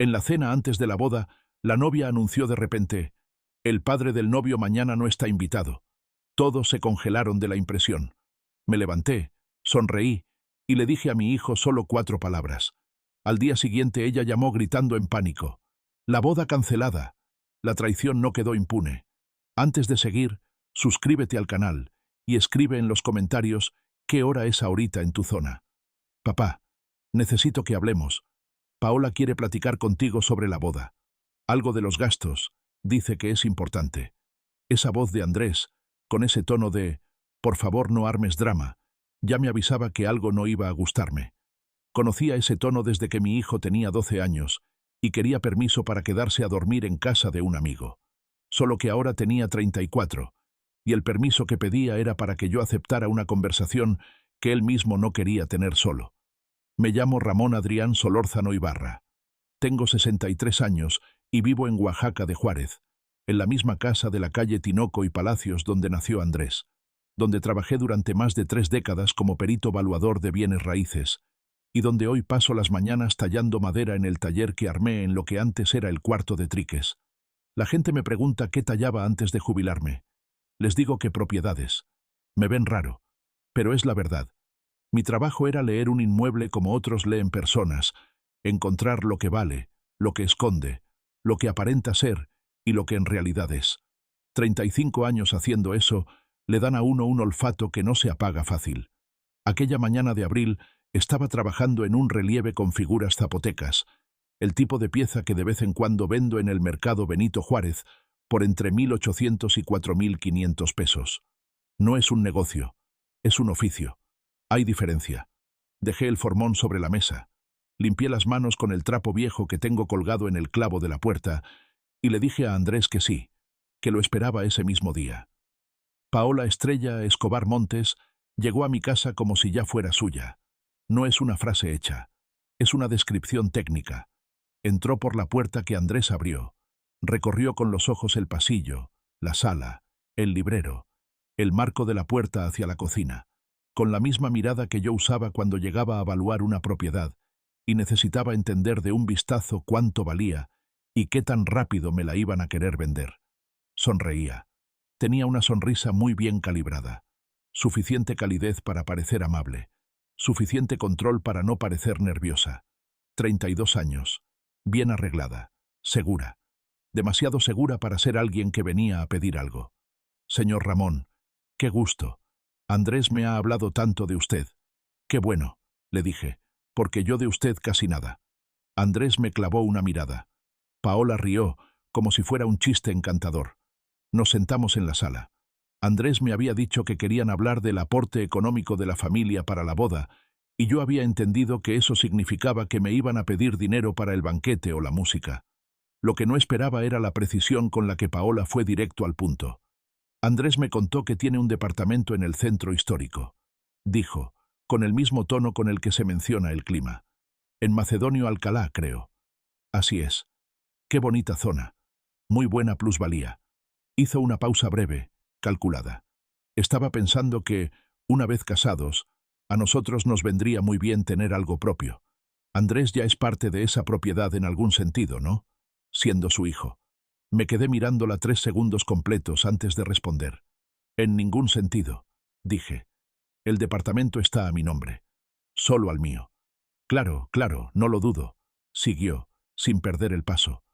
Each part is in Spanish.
En la cena antes de la boda, la novia anunció de repente: «El padre del novio mañana no está invitado». Todos se congelaron de la impresión. Me levanté, sonreí y le dije a mi hijo solo 4 palabras. Al día siguiente ella llamó gritando en pánico: «La boda cancelada». La traición no quedó impune. Antes de seguir, suscríbete al canal y escribe en los comentarios qué hora es ahorita en tu zona. Papá, necesito que hablemos. Paola quiere platicar contigo sobre la boda. Algo de los gastos, dice que es importante. Esa voz de Andrés, con ese tono de «por favor no armes drama», ya me avisaba que algo no iba a gustarme. Conocía ese tono desde que mi hijo tenía 12 años y quería permiso para quedarse a dormir en casa de un amigo. Solo que ahora tenía 34, y el permiso que pedía era para que yo aceptara una conversación que él mismo no quería tener solo. Me llamo Ramón Adrián Solórzano Ibarra. Tengo 63 años y vivo en Oaxaca de Juárez, en la misma casa de la calle Tinoco y Palacios donde nació Andrés, donde trabajé durante más de 3 décadas como perito valuador de bienes raíces, y donde hoy paso las mañanas tallando madera en el taller que armé en lo que antes era el cuarto de triques. La gente me pregunta qué tallaba antes de jubilarme. Les digo que propiedades. Me ven raro, pero es la verdad. Mi trabajo era leer un inmueble como otros leen personas, encontrar lo que vale, lo que esconde, lo que aparenta ser y lo que en realidad es. 35 años haciendo eso le dan a uno un olfato que no se apaga fácil. Aquella mañana de abril estaba trabajando en un relieve con figuras zapotecas, el tipo de pieza que de vez en cuando vendo en el mercado Benito Juárez por entre 1.800 y 4.500 pesos. No es un negocio, es un oficio. Hay diferencia. Dejé el formón sobre la mesa, limpié las manos con el trapo viejo que tengo colgado en el clavo de la puerta y le dije a Andrés que sí, que lo esperaba ese mismo día. Paola Estrella Escobar Montes llegó a mi casa como si ya fuera suya. No es una frase hecha, es una descripción técnica. Entró por la puerta que Andrés abrió, recorrió con los ojos el pasillo, la sala, el librero, el marco de la puerta hacia la cocina, con la misma mirada que yo usaba cuando llegaba a evaluar una propiedad y necesitaba entender de un vistazo cuánto valía y qué tan rápido me la iban a querer vender. Sonreía. Tenía una sonrisa muy bien calibrada, suficiente calidez para parecer amable, suficiente control para no parecer nerviosa. 32 años, bien arreglada, segura, demasiado segura para ser alguien que venía a pedir algo. Señor Ramón, qué gusto. Andrés me ha hablado tanto de usted. Qué bueno, le dije, porque yo de usted casi nada. Andrés me clavó una mirada. Paola rió, como si fuera un chiste encantador. Nos sentamos en la sala. Andrés me había dicho que querían hablar del aporte económico de la familia para la boda, y yo había entendido que eso significaba que me iban a pedir dinero para el banquete o la música. Lo que no esperaba era la precisión con la que Paola fue directo al punto. Andrés me contó que tiene un departamento en el centro histórico. Dijo, con el mismo tono con el que se menciona el clima. En Macedonio Alcalá, creo. Así es. Qué bonita zona. Muy buena plusvalía. Hizo una pausa breve, calculada. Estaba pensando que, una vez casados, a nosotros nos vendría muy bien tener algo propio. Andrés ya es parte de esa propiedad en algún sentido, ¿no? Siendo su hijo. Me quedé mirándola 3 segundos completos antes de responder. En ningún sentido, dije. El departamento está a mi nombre. Solo al mío. Claro, claro, no lo dudo, siguió, sin perder el paso.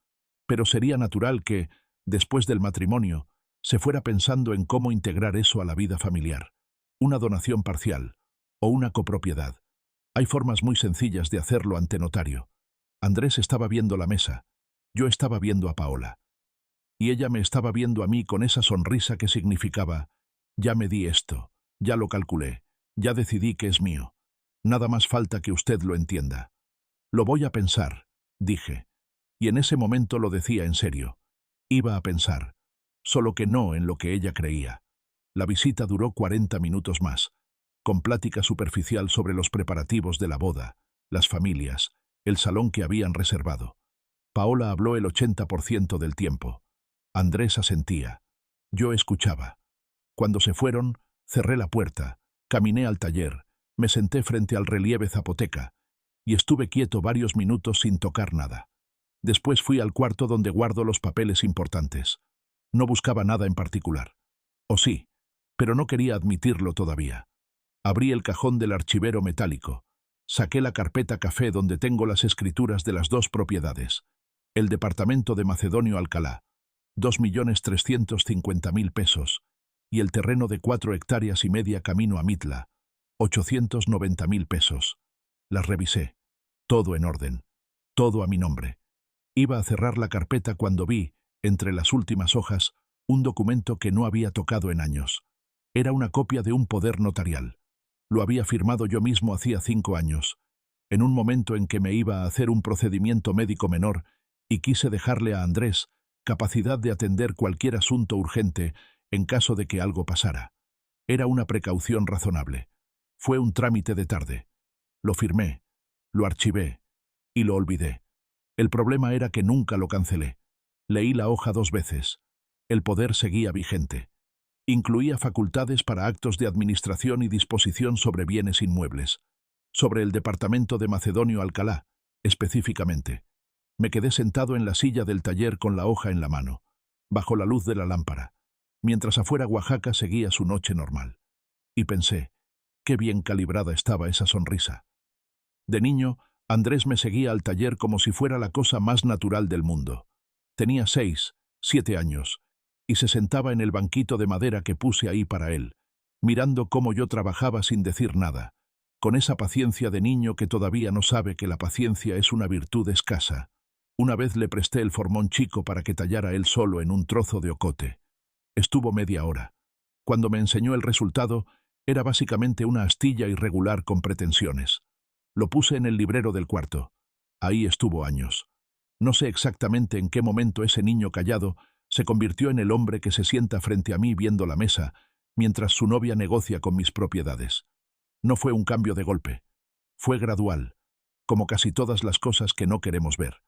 Pero sería natural que, después del matrimonio, se fuera pensando en cómo integrar eso a la vida familiar. Una donación parcial, o una copropiedad. Hay formas muy sencillas de hacerlo ante notario. Andrés estaba viendo la mesa. Yo estaba viendo a Paola. Y ella me estaba viendo a mí con esa sonrisa que significaba: ya me di esto, ya lo calculé, ya decidí que es mío. Nada más falta que usted lo entienda. Lo voy a pensar, dije. Y en ese momento lo decía en serio. Iba a pensar, solo que no en lo que ella creía. La visita duró 40 minutos más, con plática superficial sobre los preparativos de la boda, las familias, el salón que habían reservado. Paola habló el 80% del tiempo. Andrés asentía. Yo escuchaba. Cuando se fueron, cerré la puerta, caminé al taller, me senté frente al relieve zapoteca y estuve quieto varios minutos sin tocar nada. Después fui al cuarto donde guardo los papeles importantes. No buscaba nada en particular. O sí, pero no quería admitirlo todavía. Abrí el cajón del archivero metálico. Saqué la carpeta café donde tengo las escrituras de las dos propiedades. El departamento de Macedonio Alcalá, 2.350.000 pesos, y el terreno de 4,5 hectáreas camino a Mitla, 890.000 pesos. Las revisé. Todo en orden. Todo a mi nombre. Iba a cerrar la carpeta cuando vi, entre las últimas hojas, un documento que no había tocado en años. Era una copia de un poder notarial. Lo había firmado yo mismo hacía 5 años, en un momento en que me iba a hacer un procedimiento médico menor y quise dejarle a Andrés capacidad de atender cualquier asunto urgente en caso de que algo pasara. Era una precaución razonable. Fue un trámite de tarde. Lo firmé, lo archivé y lo olvidé. El problema era que nunca lo cancelé. Leí la hoja 2 veces. El poder seguía vigente. Incluía facultades para actos de administración y disposición sobre bienes inmuebles. Sobre el departamento de Macedonio Alcalá, específicamente. Me quedé sentado en la silla del taller con la hoja en la mano, bajo la luz de la lámpara, mientras afuera Oaxaca seguía su noche normal. Y pensé, qué bien calibrada estaba esa sonrisa. De niño, Andrés me seguía al taller como si fuera la cosa más natural del mundo. Tenía 6, 7 años, y se sentaba en el banquito de madera que puse ahí para él, mirando cómo yo trabajaba sin decir nada, con esa paciencia de niño que todavía no sabe que la paciencia es una virtud escasa. Una vez le presté el formón chico para que tallara él solo en un trozo de ocote. Estuvo media hora. Cuando me enseñó el resultado, era básicamente una astilla irregular con pretensiones. Lo puse en el librero del cuarto. Ahí estuvo años. No sé exactamente en qué momento ese niño callado se convirtió en el hombre que se sienta frente a mí viendo la mesa, mientras su novia negocia con mis propiedades. No fue un cambio de golpe. Fue gradual, como casi todas las cosas que no queremos ver.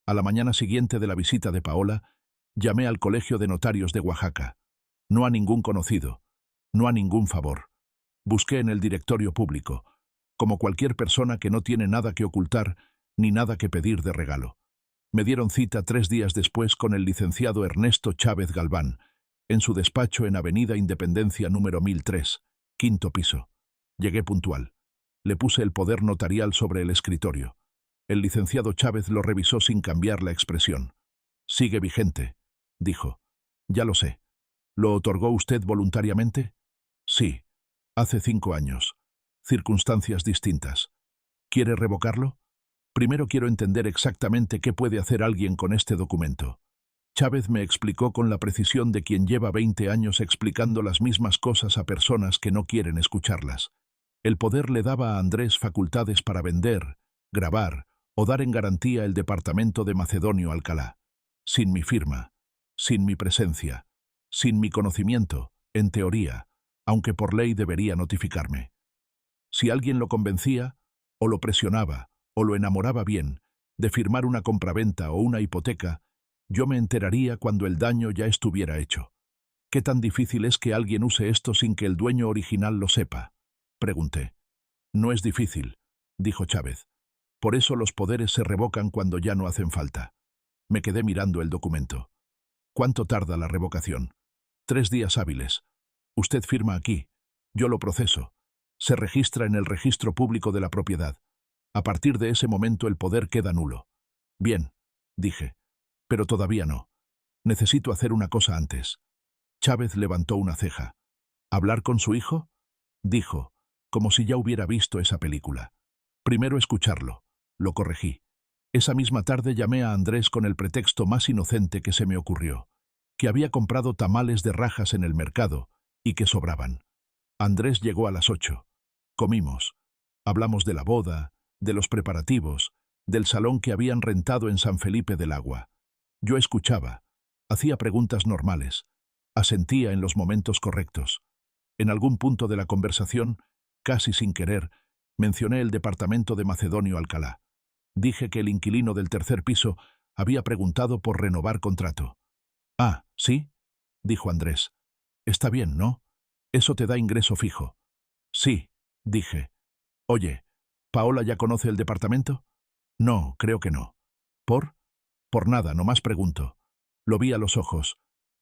A la mañana siguiente de la visita de Paola, llamé al Colegio de Notarios de Oaxaca. No a ningún conocido, no a ningún favor. Busqué en el directorio público, como cualquier persona que no tiene nada que ocultar ni nada que pedir de regalo. Me dieron cita 3 días después con el licenciado Ernesto Chávez Galván, en su despacho en Avenida Independencia número 1003, 5º piso. Llegué puntual. Le puse el poder notarial sobre el escritorio. El licenciado Chávez lo revisó sin cambiar la expresión. «Sigue vigente», dijo. «Ya lo sé. ¿Lo otorgó usted voluntariamente?» «Sí. Hace 5 años. Circunstancias distintas. ¿Quiere revocarlo?» «Primero quiero entender exactamente qué puede hacer alguien con este documento». Chávez me explicó con la precisión de quien lleva 20 años explicando las mismas cosas a personas que no quieren escucharlas. El poder le daba a Andrés facultades para vender, grabar o dar en garantía el departamento de Macedonio Alcalá. Sin mi firma, sin mi presencia, sin mi conocimiento, en teoría, aunque por ley debería notificarme. Si alguien lo convencía, o lo presionaba, o lo enamoraba bien, de firmar una compraventa o una hipoteca, yo me enteraría cuando el daño ya estuviera hecho. ¿Qué tan difícil es que alguien use esto sin que el dueño original lo sepa?, pregunté. No es difícil, dijo Chávez. Por eso los poderes se revocan cuando ya no hacen falta. Me quedé mirando el documento. ¿Cuánto tarda la revocación? 3 días hábiles. Usted firma aquí. Yo lo proceso. Se registra en el registro público de la propiedad. A partir de ese momento el poder queda nulo. Bien, dije. Pero todavía no. Necesito hacer una cosa antes. Chávez levantó una ceja. ¿Hablar con su hijo?, dijo, como si ya hubiera visto esa película. Primero escucharlo. Lo corregí. Esa misma tarde llamé a Andrés con el pretexto más inocente que se me ocurrió, que había comprado tamales de rajas en el mercado y que sobraban. Andrés llegó a las 8. Comimos. Hablamos de la boda, de los preparativos, del salón que habían rentado en San Felipe del Agua. Yo escuchaba, hacía preguntas normales, asentía en los momentos correctos. En algún punto de la conversación, casi sin querer, mencioné el departamento de Macedonio Alcalá. Dije que el inquilino del 3er piso había preguntado por renovar contrato. «Ah, ¿sí?», dijo Andrés. «Está bien, ¿no? Eso te da ingreso fijo». «Sí», dije. «Oye, ¿Paola ya conoce el departamento?» «No, creo que no». ¿Por?» Por nada, nomás pregunto. Lo vi a los ojos.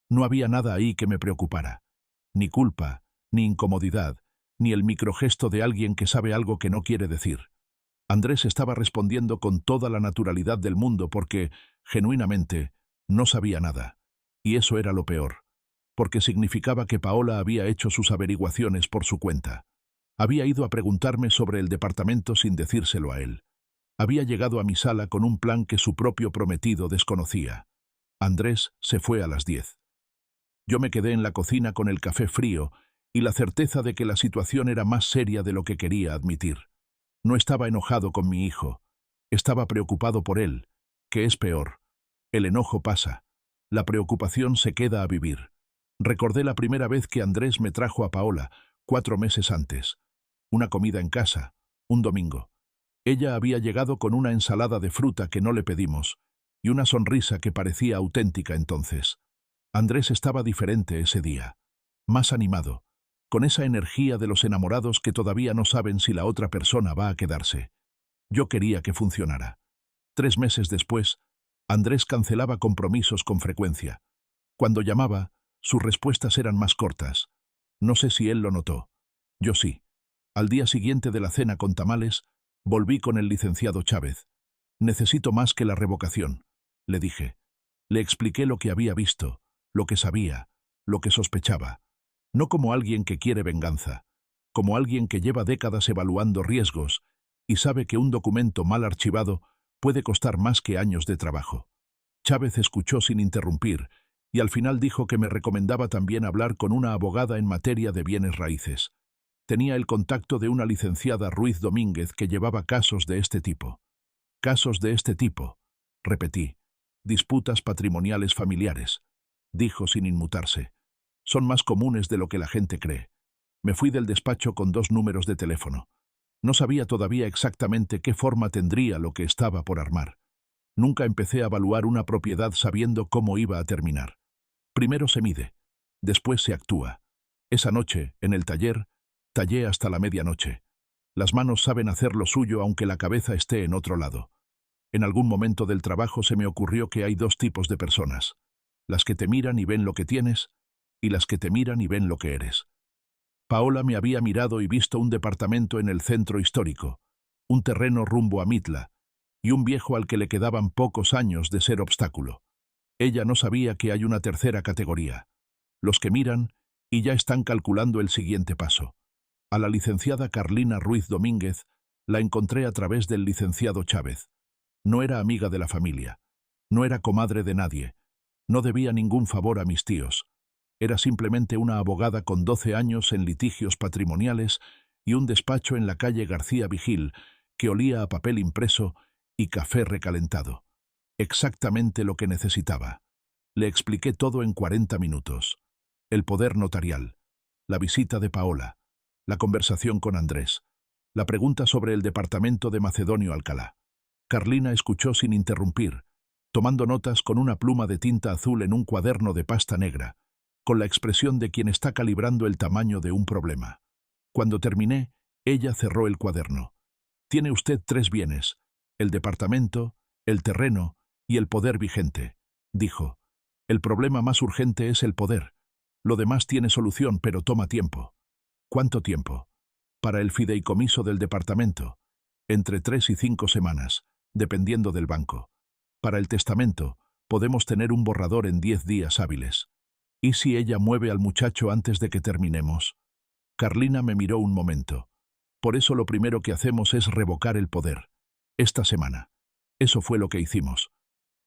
No había nada ahí que me preocupara. Ni culpa, ni incomodidad, ni el microgesto de alguien que sabe algo que no quiere decir. Andrés estaba respondiendo con toda la naturalidad del mundo porque, genuinamente, no sabía nada. Y eso era lo peor, porque significaba que Paola había hecho sus averiguaciones por su cuenta. Había ido a preguntarme sobre el departamento sin decírselo a él. Había llegado a mi sala con un plan que su propio prometido desconocía. Andrés se fue a las 10. Yo me quedé en la cocina con el café frío y la certeza de que la situación era más seria de lo que quería admitir. No estaba enojado con mi hijo. Estaba preocupado por él, que es peor. El enojo pasa. La preocupación se queda a vivir. Recordé la primera vez que Andrés me trajo a Paola, 4 meses antes. Una comida en casa, un domingo. Ella había llegado con una ensalada de fruta que no le pedimos, y una sonrisa que parecía auténtica entonces. Andrés estaba diferente ese día, más animado, con esa energía de los enamorados que todavía no saben si la otra persona va a quedarse. Yo quería que funcionara. 3 meses después, Andrés cancelaba compromisos con frecuencia. Cuando llamaba, sus respuestas eran más cortas. No sé si él lo notó. Yo sí. Al día siguiente de la cena con tamales, volví con el licenciado Chávez. Necesito más que la revocación, le dije. Le expliqué lo que había visto, lo que sabía, lo que sospechaba. No como alguien que quiere venganza, como alguien que lleva décadas evaluando riesgos y sabe que un documento mal archivado puede costar más que años de trabajo. Chávez escuchó sin interrumpir y al final dijo que me recomendaba también hablar con una abogada en materia de bienes raíces. Tenía el contacto de una licenciada Ruiz Domínguez que llevaba casos de este tipo. Casos de este tipo, repetí. Disputas patrimoniales familiares, dijo sin inmutarse. Son más comunes de lo que la gente cree. Me fui del despacho con 2 números de teléfono. No sabía todavía exactamente qué forma tendría lo que estaba por armar. Nunca empecé a evaluar una propiedad sabiendo cómo iba a terminar. Primero se mide, después se actúa. Esa noche, en el taller, tallé hasta la medianoche. Las manos saben hacer lo suyo aunque la cabeza esté en otro lado. En algún momento del trabajo se me ocurrió que hay 2 tipos de personas. Las que te miran y ven lo que tienes, y las que te miran y ven lo que eres. Paola me había mirado y visto un departamento en el centro histórico, un terreno rumbo a Mitla, y un viejo al que le quedaban pocos años de ser obstáculo. Ella no sabía que hay una tercera categoría. Los que miran y ya están calculando el siguiente paso. A la licenciada Carlina Ruiz Domínguez la encontré a través del licenciado Chávez. No era amiga de la familia. No era comadre de nadie. No debía ningún favor a mis tíos. Era simplemente una abogada con 12 años en litigios patrimoniales y un despacho en la calle García Vigil que olía a papel impreso y café recalentado. Exactamente lo que necesitaba. Le expliqué todo en 40 minutos. El poder notarial, la visita de Paola, la conversación con Andrés, la pregunta sobre el departamento de Macedonio Alcalá. Carlina escuchó sin interrumpir, tomando notas con una pluma de tinta azul en un cuaderno de pasta negra, con la expresión de quien está calibrando el tamaño de un problema. Cuando terminé, ella cerró el cuaderno. Tiene usted 3 bienes, el departamento, el terreno y el poder vigente, dijo. El problema más urgente es el poder. Lo demás tiene solución, pero toma tiempo. ¿Cuánto tiempo? Para el fideicomiso del departamento, entre 3 y 5 semanas, dependiendo del banco. Para el testamento, podemos tener un borrador en 10 días hábiles. ¿Y si ella mueve al muchacho antes de que terminemos? Carlina me miró un momento. Por eso lo primero que hacemos es revocar el poder. Esta semana. Eso fue lo que hicimos.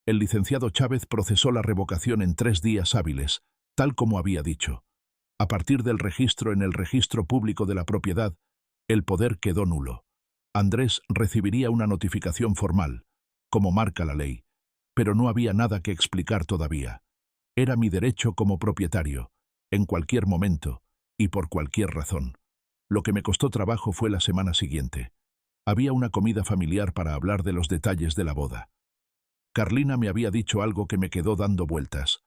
El licenciado Chávez procesó la revocación en 3 días hábiles, tal como había dicho. A partir del registro en el registro público de la propiedad, el poder quedó nulo. Andrés recibiría una notificación formal, como marca la ley, pero no había nada que explicar todavía. Era mi derecho como propietario, en cualquier momento y por cualquier razón. Lo que me costó trabajo fue la semana siguiente. Había una comida familiar para hablar de los detalles de la boda. Carlina me había dicho algo que me quedó dando vueltas.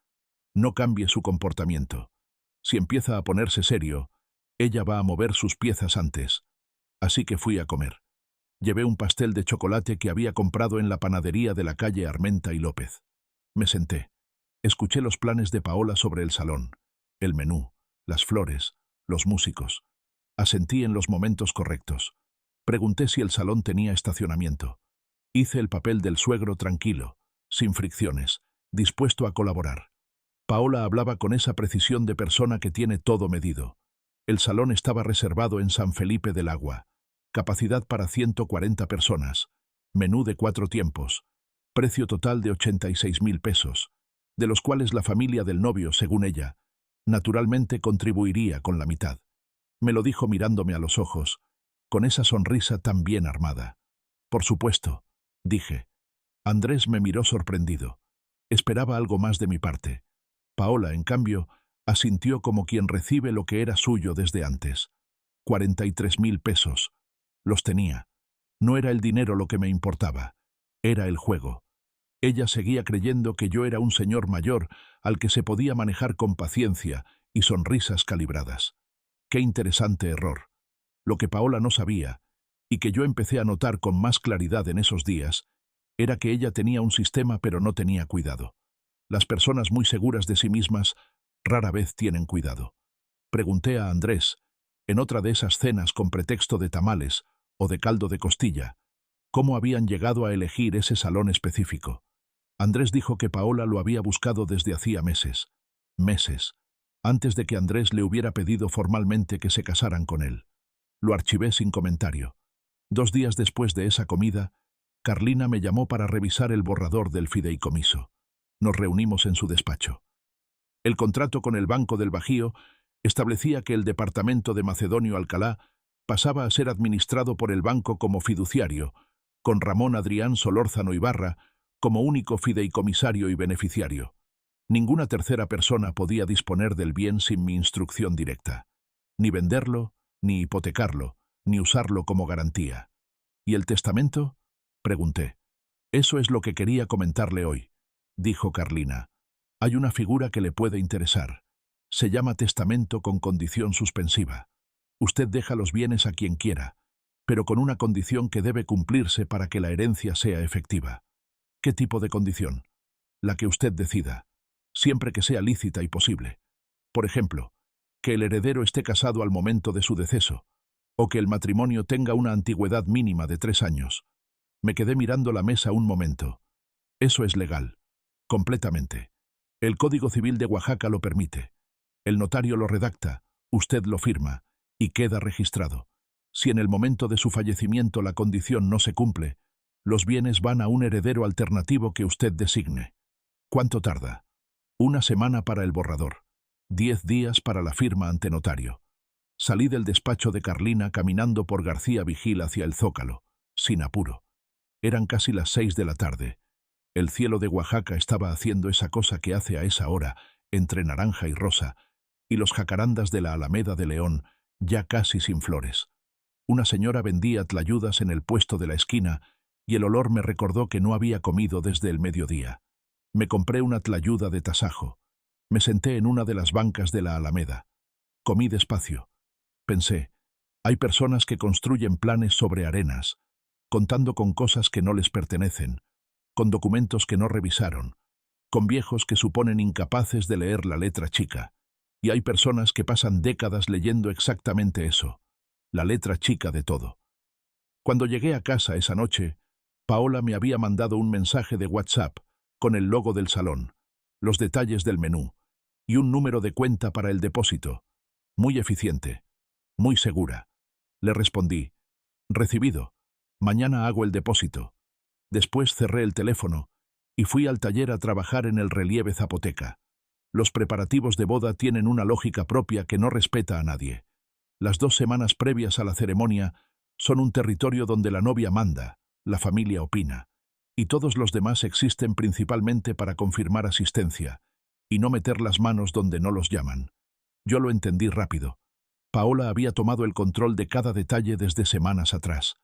No cambie su comportamiento. Si empieza a ponerse serio, ella va a mover sus piezas antes. Así que fui a comer. Llevé un pastel de chocolate que había comprado en la panadería de la calle Armenta y López. Me senté. Escuché los planes de Paola sobre el salón, el menú, las flores, los músicos. Asentí en los momentos correctos. Pregunté si el salón tenía estacionamiento. Hice el papel del suegro tranquilo, sin fricciones, dispuesto a colaborar. Paola hablaba con esa precisión de persona que tiene todo medido. El salón estaba reservado en San Felipe del Agua. Capacidad para 140 personas. Menú de 4 tiempos. Precio total de 86.000 pesos, de los cuales la familia del novio, según ella, naturalmente contribuiría con la mitad. Me lo dijo mirándome a los ojos, con esa sonrisa tan bien armada. Por supuesto, dije. Andrés me miró sorprendido. Esperaba algo más de mi parte. Paola, en cambio, asintió como quien recibe lo que era suyo desde antes. 43.000 pesos. Los tenía. No era el dinero lo que me importaba. Era el juego. Ella seguía creyendo que yo era un señor mayor al que se podía manejar con paciencia y sonrisas calibradas. Qué interesante error. Lo que Paola no sabía, y que yo empecé a notar con más claridad en esos días, era que ella tenía un sistema pero no tenía cuidado. Las personas muy seguras de sí mismas rara vez tienen cuidado. Pregunté a Andrés, en otra de esas cenas con pretexto de tamales o de caldo de costilla, cómo habían llegado a elegir ese salón específico. Andrés dijo que Paola lo había buscado desde hacía meses. Meses. Antes de que Andrés le hubiera pedido formalmente que se casaran con él. Lo archivé sin comentario. 2 días después de esa comida, Carlina me llamó para revisar el borrador del fideicomiso. Nos reunimos en su despacho. El contrato con el Banco del Bajío establecía que el departamento de Macedonio Alcalá pasaba a ser administrado por el banco como fiduciario, con Ramón Adrián Solórzano Ibarra como único fideicomisario y beneficiario. Ninguna tercera persona podía disponer del bien sin mi instrucción directa. Ni venderlo, ni hipotecarlo, ni usarlo como garantía. ¿Y el testamento? Pregunté. Eso es lo que quería comentarle hoy, dijo Carlina. Hay una figura que le puede interesar. Se llama testamento con condición suspensiva. Usted deja los bienes a quien quiera, pero con una condición que debe cumplirse para que la herencia sea efectiva. ¿Qué tipo de condición? La que usted decida, siempre que sea lícita y posible. Por ejemplo, que el heredero esté casado al momento de su deceso, o que el matrimonio tenga una antigüedad mínima de 3 años. Me quedé mirando la mesa un momento. Eso es legal. Completamente. El Código Civil de Oaxaca lo permite. El notario lo redacta, usted lo firma, y queda registrado. Si en el momento de su fallecimiento la condición no se cumple, los bienes van a un heredero alternativo que usted designe. ¿Cuánto tarda? 1 semana para el borrador. 10 días para la firma ante notario. Salí del despacho de Carlina caminando por García Vigil hacia el Zócalo, sin apuro. Eran casi las 6 de la tarde. El cielo de Oaxaca estaba haciendo esa cosa que hace a esa hora, entre naranja y rosa, y los jacarandas de la Alameda de León, ya casi sin flores. Una señora vendía tlayudas en el puesto de la esquina, y el olor me recordó que no había comido desde el mediodía. Me compré una tlayuda de tasajo. Me senté en una de las bancas de la Alameda. Comí despacio. Pensé, hay personas que construyen planes sobre arenas, contando con cosas que no les pertenecen, con documentos que no revisaron, con viejos que suponen incapaces de leer la letra chica. Y hay personas que pasan décadas leyendo exactamente eso, la letra chica de todo. Cuando llegué a casa esa noche, Paola me había mandado un mensaje de WhatsApp con el logo del salón, los detalles del menú y un número de cuenta para el depósito. Muy eficiente, muy segura. Le respondí, recibido, mañana hago el depósito. Después cerré el teléfono y fui al taller a trabajar en el relieve zapoteca. Los preparativos de boda tienen una lógica propia que no respeta a nadie. Las 2 semanas previas a la ceremonia son un territorio donde la novia manda, la familia opina, y todos los demás existen principalmente para confirmar asistencia y no meter las manos donde no los llaman. Yo lo entendí rápido. Paola había tomado el control de cada detalle desde semanas atrás.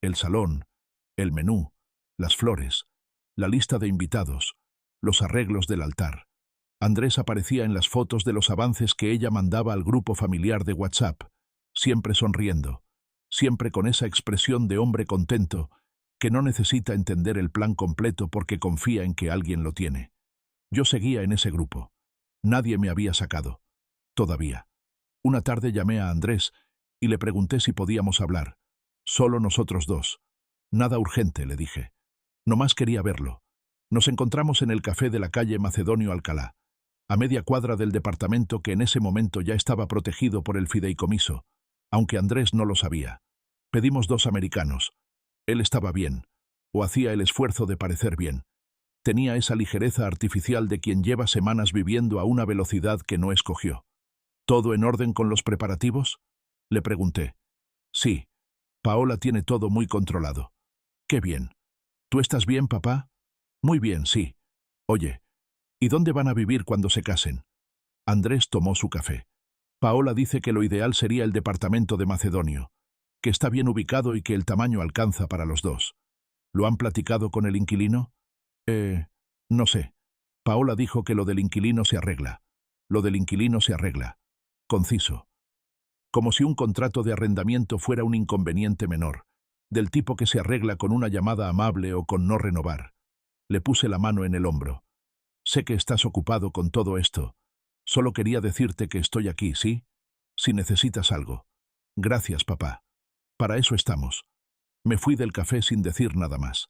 El salón, el menú, las flores, la lista de invitados, los arreglos del altar. Andrés aparecía en las fotos de los avances que ella mandaba al grupo familiar de WhatsApp, siempre sonriendo. siempre con esa expresión de hombre contento que no necesita entender el plan completo porque confía en que alguien lo tiene. Yo seguía en ese grupo. Nadie me había sacado. Todavía. Una tarde llamé a Andrés y le pregunté si podíamos hablar. Solo nosotros dos. Nada urgente, le dije. Nomás quería verlo. Nos encontramos en el café de la calle Macedonio Alcalá, a media cuadra del departamento que en ese momento ya estaba protegido por el fideicomiso, aunque Andrés no lo sabía. Pedimos 2 americanos. Él estaba bien, o hacía el esfuerzo de parecer bien. Tenía esa ligereza artificial de quien lleva semanas viviendo a una velocidad que no escogió. ¿Todo en orden con los preparativos?, le pregunté. Sí. Paola tiene todo muy controlado. Qué bien. ¿Tú estás bien, papá? Muy bien, sí. Oye, ¿y dónde van a vivir cuando se casen? Andrés tomó su café. Paola dice que lo ideal sería el departamento de Macedonio, que está bien ubicado y que el tamaño alcanza para los dos. ¿Lo han platicado con el inquilino? No sé. Paola dijo que lo del inquilino se arregla. Lo del inquilino se arregla. Conciso. Como si un contrato de arrendamiento fuera un inconveniente menor, del tipo que se arregla con una llamada amable o con no renovar. Le puse la mano en el hombro. Sé que estás ocupado con todo esto. Solo quería decirte que estoy aquí, ¿sí? Si necesitas algo. Gracias, papá. Para eso estamos. Me fui del café sin decir nada más.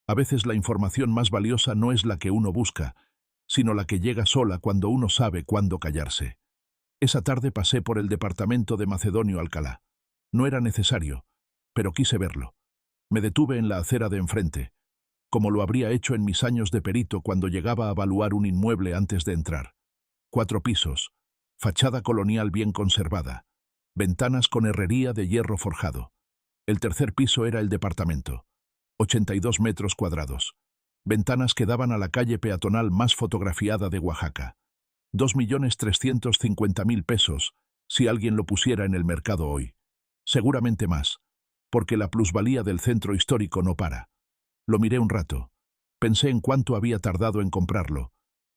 A veces la información más valiosa no es la que uno busca, sino la que llega sola cuando uno sabe cuándo callarse. Esa tarde pasé por el departamento de Macedonio Alcalá. No era necesario, pero quise verlo. Me detuve en la acera de enfrente, como lo habría hecho en mis años de perito cuando llegaba a evaluar un inmueble antes de entrar. 4 pisos, fachada colonial bien conservada, ventanas con herrería de hierro forjado. El tercer piso era el departamento, 82 metros cuadrados. Ventanas que daban a la calle peatonal más fotografiada de Oaxaca. 2.350.000 pesos, si alguien lo pusiera en el mercado hoy. Seguramente más, porque la plusvalía del centro histórico no para. Lo miré un rato. Pensé en cuánto había tardado en comprarlo,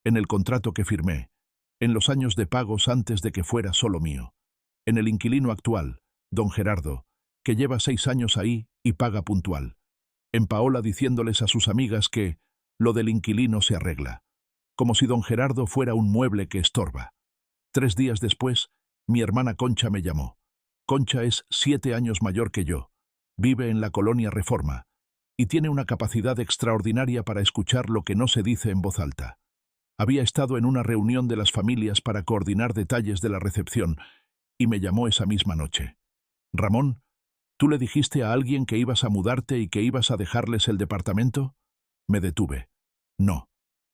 en el contrato que firmé, en los años de pagos antes de que fuera solo mío, en el inquilino actual, don Gerardo, que lleva 6 años ahí y paga puntual, en Paola diciéndoles a sus amigas que lo del inquilino se arregla, como si don Gerardo fuera un mueble que estorba. 3 días después, mi hermana Concha me llamó. Concha es 7 años mayor que yo, vive en la colonia Reforma, y tiene una capacidad extraordinaria para escuchar lo que no se dice en voz alta. Había estado en una reunión de las familias para coordinar detalles de la recepción, y me llamó esa misma noche. Ramón, ¿tú le dijiste a alguien que ibas a mudarte y que ibas a dejarles el departamento? Me detuve. No.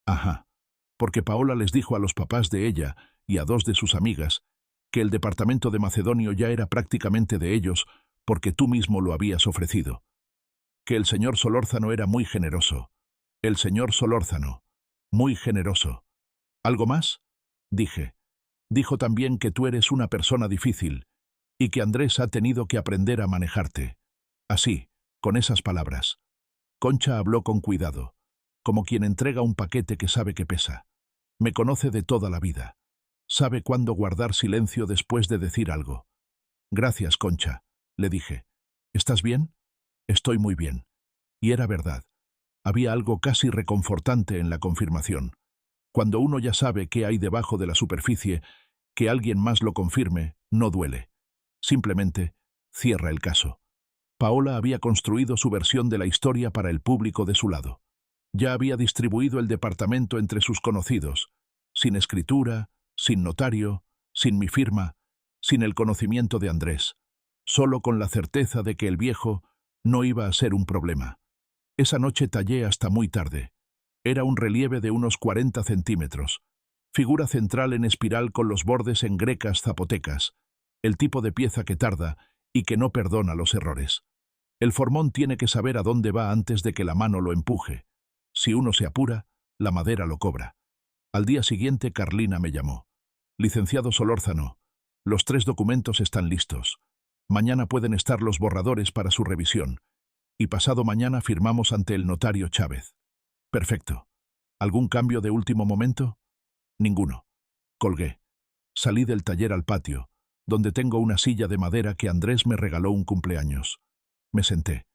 Ajá. Porque Paola les dijo a los papás de ella y a 2 de sus amigas que el departamento de Macedonio ya era prácticamente de ellos porque tú mismo lo habías ofrecido. Que el señor Solórzano era muy generoso. El señor Solórzano. Muy generoso. ¿Algo más? Dije. Dijo también que tú eres una persona difícil y que Andrés ha tenido que aprender a manejarte. Así, con esas palabras. Concha habló con cuidado, como quien entrega un paquete que sabe que pesa. Me conoce de toda la vida. Sabe cuándo guardar silencio después de decir algo. Gracias, Concha, le dije. ¿Estás bien? Estoy muy bien. Y era verdad. Había algo casi reconfortante en la confirmación. Cuando uno ya sabe qué hay debajo de la superficie, que alguien más lo confirme, no duele. Simplemente, cierra el caso. Paola había construido su versión de la historia para el público de su lado. Ya había distribuido el departamento entre sus conocidos, sin escritura, sin notario, sin mi firma, sin el conocimiento de Andrés, solo con la certeza de que el viejo no iba a ser un problema. Esa noche tallé hasta muy tarde. Era un relieve de unos 40 centímetros, figura central en espiral con los bordes en grecas zapotecas, el tipo de pieza que tarda y que no perdona los errores. El formón tiene que saber a dónde va antes de que la mano lo empuje. Si uno se apura, la madera lo cobra. Al día siguiente Carlina me llamó. Licenciado Solórzano, los 3 documentos están listos. Mañana pueden estar los borradores para su revisión. Y pasado mañana firmamos ante el notario Chávez. Perfecto. ¿Algún cambio de último momento? Ninguno. Colgué. Salí del taller al patio, donde tengo una silla de madera que Andrés me regaló un cumpleaños. Me senté.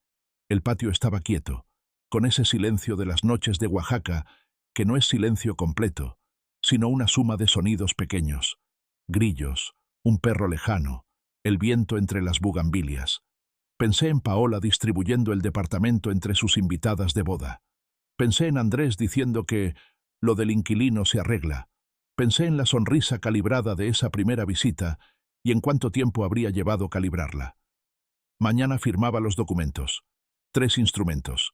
El patio estaba quieto, con ese silencio de las noches de Oaxaca, que no es silencio completo, sino una suma de sonidos pequeños. Grillos, un perro lejano, el viento entre las bugambilias. Pensé en Paola distribuyendo el departamento entre sus invitadas de boda. Pensé en Andrés diciendo que lo del inquilino se arregla. Pensé en la sonrisa calibrada de esa primera visita y en cuánto tiempo habría llevado calibrarla. Mañana firmaba los documentos. 3 instrumentos.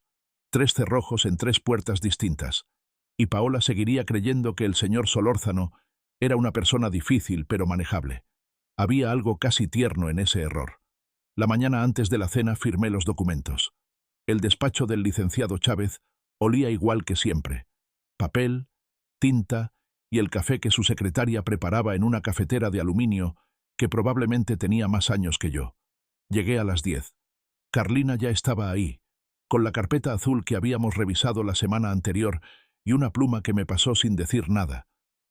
3 cerrojos en 3 puertas distintas. Y Paola seguiría creyendo que el señor Solórzano era una persona difícil pero manejable. Había algo casi tierno en ese error. La mañana antes de la cena firmé los documentos. El despacho del licenciado Chávez olía igual que siempre. Papel, tinta y el café que su secretaria preparaba en una cafetera de aluminio que probablemente tenía más años que yo. Llegué a las 10. Carlina ya estaba ahí, con la carpeta azul que habíamos revisado la semana anterior y una pluma que me pasó sin decir nada,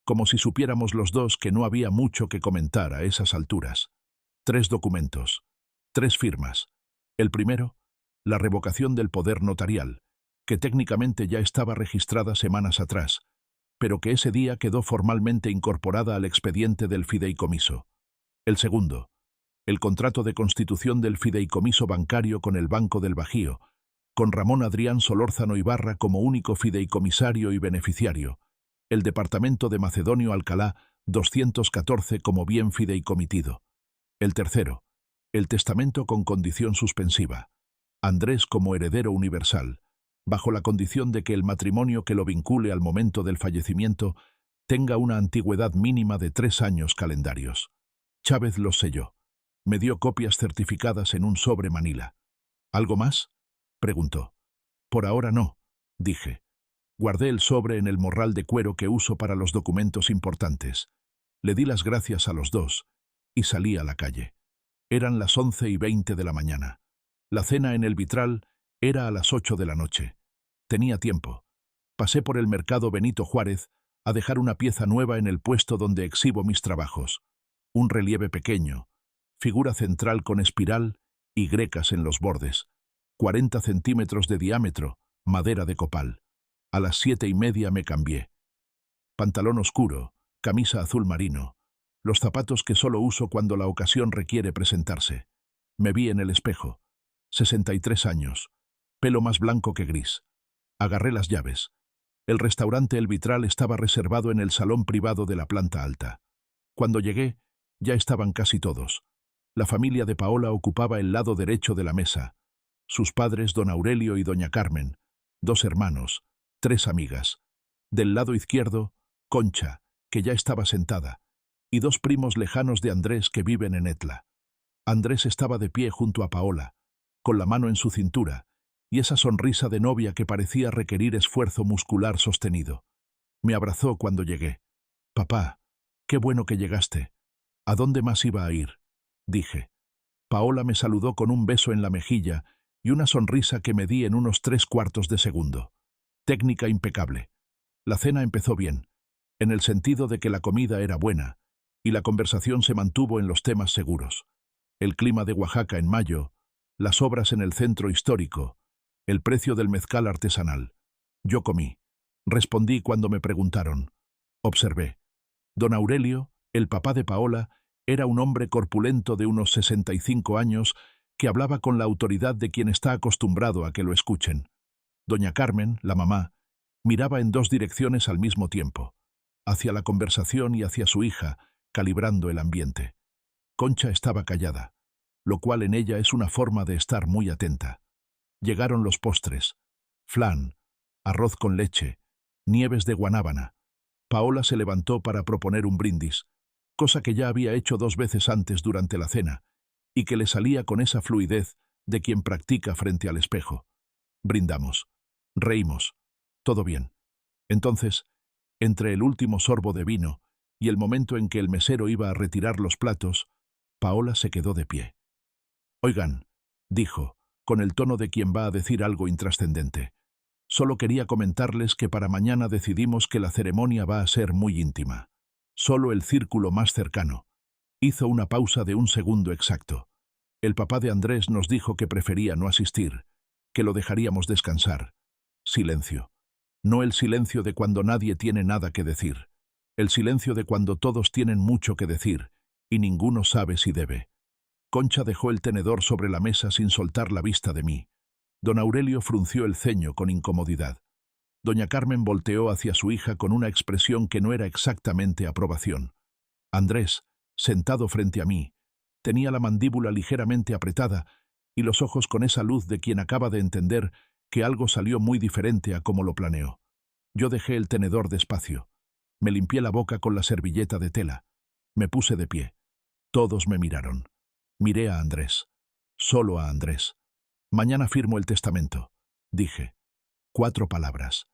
como si supiéramos los dos que no había mucho que comentar a esas alturas. 3 documentos, 3 firmas. El primero, la revocación del poder notarial, que técnicamente ya estaba registrada semanas atrás, pero que ese día quedó formalmente incorporada al expediente del fideicomiso. El segundo, el contrato de constitución del fideicomiso bancario con el Banco del Bajío, con Ramón Adrián Solórzano Ibarra como único fideicomisario y beneficiario, el departamento de Macedonio Alcalá 214 como bien fideicomitido. El tercero, el testamento con condición suspensiva, Andrés como heredero universal, bajo la condición de que el matrimonio que lo vincule al momento del fallecimiento tenga una antigüedad mínima de 3 años calendarios. Chávez los selló. Me dio copias certificadas en un sobre Manila. ¿Algo más?, preguntó. Por ahora no, dije. Guardé el sobre en el morral de cuero que uso para los documentos importantes. Le di las gracias a los dos y salí a la calle. Eran las 11:20 de la mañana. La cena en el vitral era a las 8 de la noche. Tenía tiempo. Pasé por el mercado Benito Juárez a dejar una pieza nueva en el puesto donde exhibo mis trabajos. Un relieve pequeño, figura central con espiral y grecas en los bordes, 40 centímetros de diámetro, madera de copal. A las 7:30 me cambié. Pantalón oscuro, camisa azul marino, los zapatos que solo uso cuando la ocasión requiere presentarse. Me vi en el espejo. 63 años, pelo más blanco que gris. Agarré las llaves. El restaurante El Vitral estaba reservado en el salón privado de la planta alta. Cuando llegué, ya estaban casi todos. La familia de Paola ocupaba el lado derecho de la mesa. Sus padres, don Aurelio y doña Carmen, 2 hermanos, 3 amigas. Del lado izquierdo, Concha, que ya estaba sentada, y 2 primos lejanos de Andrés que viven en Etla. Andrés estaba de pie junto a Paola, con la mano en su cintura, y esa sonrisa de novia que parecía requerir esfuerzo muscular sostenido. Me abrazó cuando llegué. «Papá, qué bueno que llegaste. ¿A dónde más iba a ir?», dije. Paola me saludó con un beso en la mejilla y una sonrisa que me di en unos 3/4 de segundo. Técnica impecable. La cena empezó bien, en el sentido de que la comida era buena, y la conversación se mantuvo en los temas seguros. El clima de Oaxaca en mayo, las obras en el centro histórico, el precio del mezcal artesanal. Yo comí. Respondí cuando me preguntaron. Observé. Don Aurelio, el papá de Paola, era un hombre corpulento de unos 65 años que hablaba con la autoridad de quien está acostumbrado a que lo escuchen. Doña Carmen, la mamá, miraba en 2 direcciones al mismo tiempo, hacia la conversación y hacia su hija, calibrando el ambiente. Concha estaba callada, lo cual en ella es una forma de estar muy atenta. Llegaron los postres. Flan, arroz con leche, nieves de guanábana. Paola se levantó para proponer un brindis, cosa que ya había hecho 2 veces antes durante la cena, y que le salía con esa fluidez de quien practica frente al espejo. Brindamos. Reímos. Todo bien. Entonces, entre el último sorbo de vino y el momento en que el mesero iba a retirar los platos, Paola se quedó de pie. «Oigan», dijo, con el tono de quien va a decir algo intrascendente, «solo quería comentarles que para mañana decidimos que la ceremonia va a ser muy íntima. Solo el círculo más cercano. Hizo una pausa de un segundo exacto. El papá de Andrés nos dijo que prefería no asistir, que lo dejaríamos descansar. Silencio. No el silencio de cuando nadie tiene nada que decir. El silencio de cuando todos tienen mucho que decir, y ninguno sabe si debe. Concha dejó el tenedor sobre la mesa sin soltar la vista de mí. Don Aurelio frunció el ceño con incomodidad. Doña Carmen volteó hacia su hija con una expresión que no era exactamente aprobación. Andrés, sentado frente a mí, tenía la mandíbula ligeramente apretada y los ojos con esa luz de quien acaba de entender que algo salió muy diferente a como lo planeó. Yo dejé el tenedor despacio. Me limpié la boca con la servilleta de tela. Me puse de pie. Todos me miraron. Miré a Andrés. Solo a Andrés. Mañana firmo el testamento, dije. 4 palabras.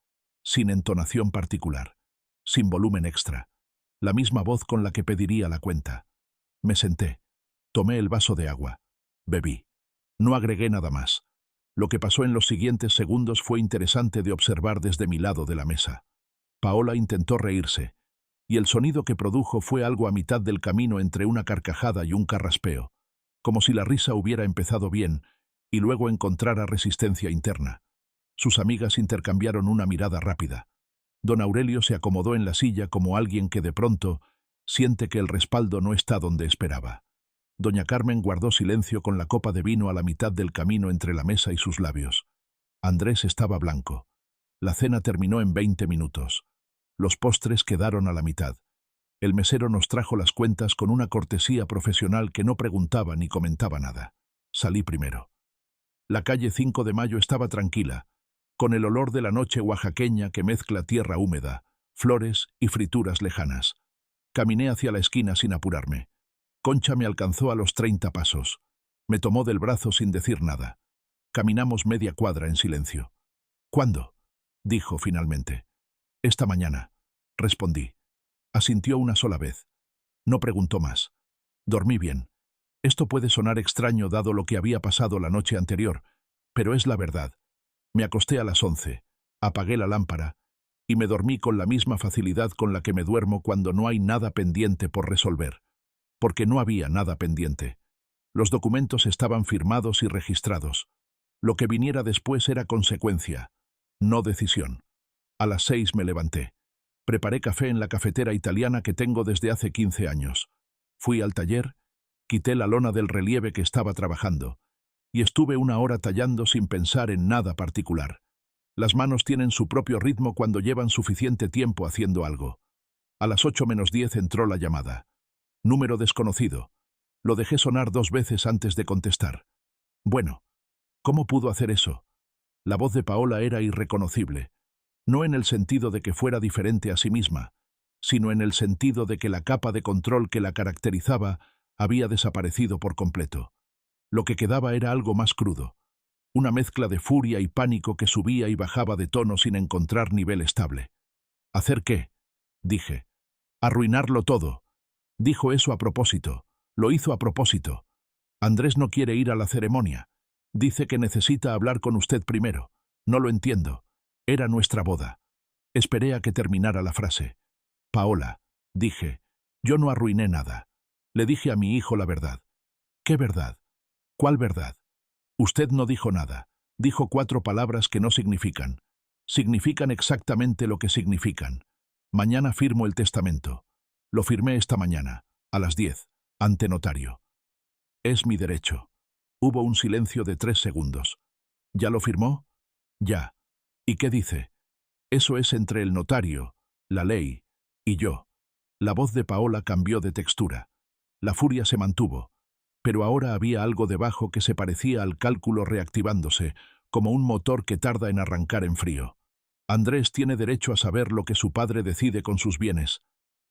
Sin entonación particular. Sin volumen extra. La misma voz con la que pediría la cuenta. Me senté. Tomé el vaso de agua. Bebí. No agregué nada más. Lo que pasó en los siguientes segundos fue interesante de observar desde mi lado de la mesa. Paola intentó reírse, y el sonido que produjo fue algo a mitad del camino entre una carcajada y un carraspeo, como si la risa hubiera empezado bien y luego encontrara resistencia interna. Sus amigas intercambiaron una mirada rápida. Don Aurelio se acomodó en la silla como alguien que de pronto siente que el respaldo no está donde esperaba. Doña Carmen guardó silencio con la copa de vino a la mitad del camino entre la mesa y sus labios. Andrés estaba blanco. La cena terminó en 20 minutos. Los postres quedaron a la mitad. El mesero nos trajo las cuentas con una cortesía profesional que no preguntaba ni comentaba nada. Salí primero. La calle 5 de Mayo estaba tranquila, con el olor de la noche oaxaqueña que mezcla tierra húmeda, flores y frituras lejanas. Caminé hacia la esquina sin apurarme. Concha me alcanzó a los 30 pasos. Me tomó del brazo sin decir nada. Caminamos media cuadra en silencio. ¿Cuándo?, dijo finalmente. Esta mañana, respondí. Asintió una sola vez. No preguntó más. Dormí bien. Esto puede sonar extraño dado lo que había pasado la noche anterior, pero es la verdad. Me acosté a las 11, apagué la lámpara y me dormí con la misma facilidad con la que me duermo cuando no hay nada pendiente por resolver. Porque no había nada pendiente. Los documentos estaban firmados y registrados. Lo que viniera después era consecuencia, no decisión. A las 6 me levanté. Preparé café en la cafetera italiana que tengo desde hace 15 años. Fui al taller, quité la lona del relieve que estaba trabajando, y estuve 1 hora tallando sin pensar en nada particular. Las manos tienen su propio ritmo cuando llevan suficiente tiempo haciendo algo. A las 8 menos 10 entró la llamada. Número desconocido. Lo dejé sonar 2 veces antes de contestar. Bueno, ¿cómo pudo hacer eso? La voz de Paola era irreconocible, no en el sentido de que fuera diferente a sí misma, sino en el sentido de que la capa de control que la caracterizaba había desaparecido por completo. Lo que quedaba era algo más crudo, una mezcla de furia y pánico que subía y bajaba de tono sin encontrar nivel estable. ¿Hacer qué?, dije. Arruinarlo todo. Dijo eso a propósito. Lo hizo a propósito. Andrés no quiere ir a la ceremonia. Dice que necesita hablar con usted primero. No lo entiendo. Era nuestra boda. Esperé a que terminara la frase. Paola, dije, yo no arruiné nada. Le dije a mi hijo la verdad. ¿Qué verdad? ¿Cuál verdad? Usted no dijo nada. Dijo 4 palabras que no significan. Significan exactamente lo que significan. Mañana firmo el testamento. Lo firmé esta mañana, a las 10, ante notario. Es mi derecho. Hubo un silencio de 3 segundos. ¿Ya lo firmó? Ya. ¿Y qué dice? Eso es entre el notario, la ley y yo. La voz de Paola cambió de textura. La furia se mantuvo, pero ahora había algo debajo que se parecía al cálculo reactivándose, como un motor que tarda en arrancar en frío. Andrés tiene derecho a saber lo que su padre decide con sus bienes.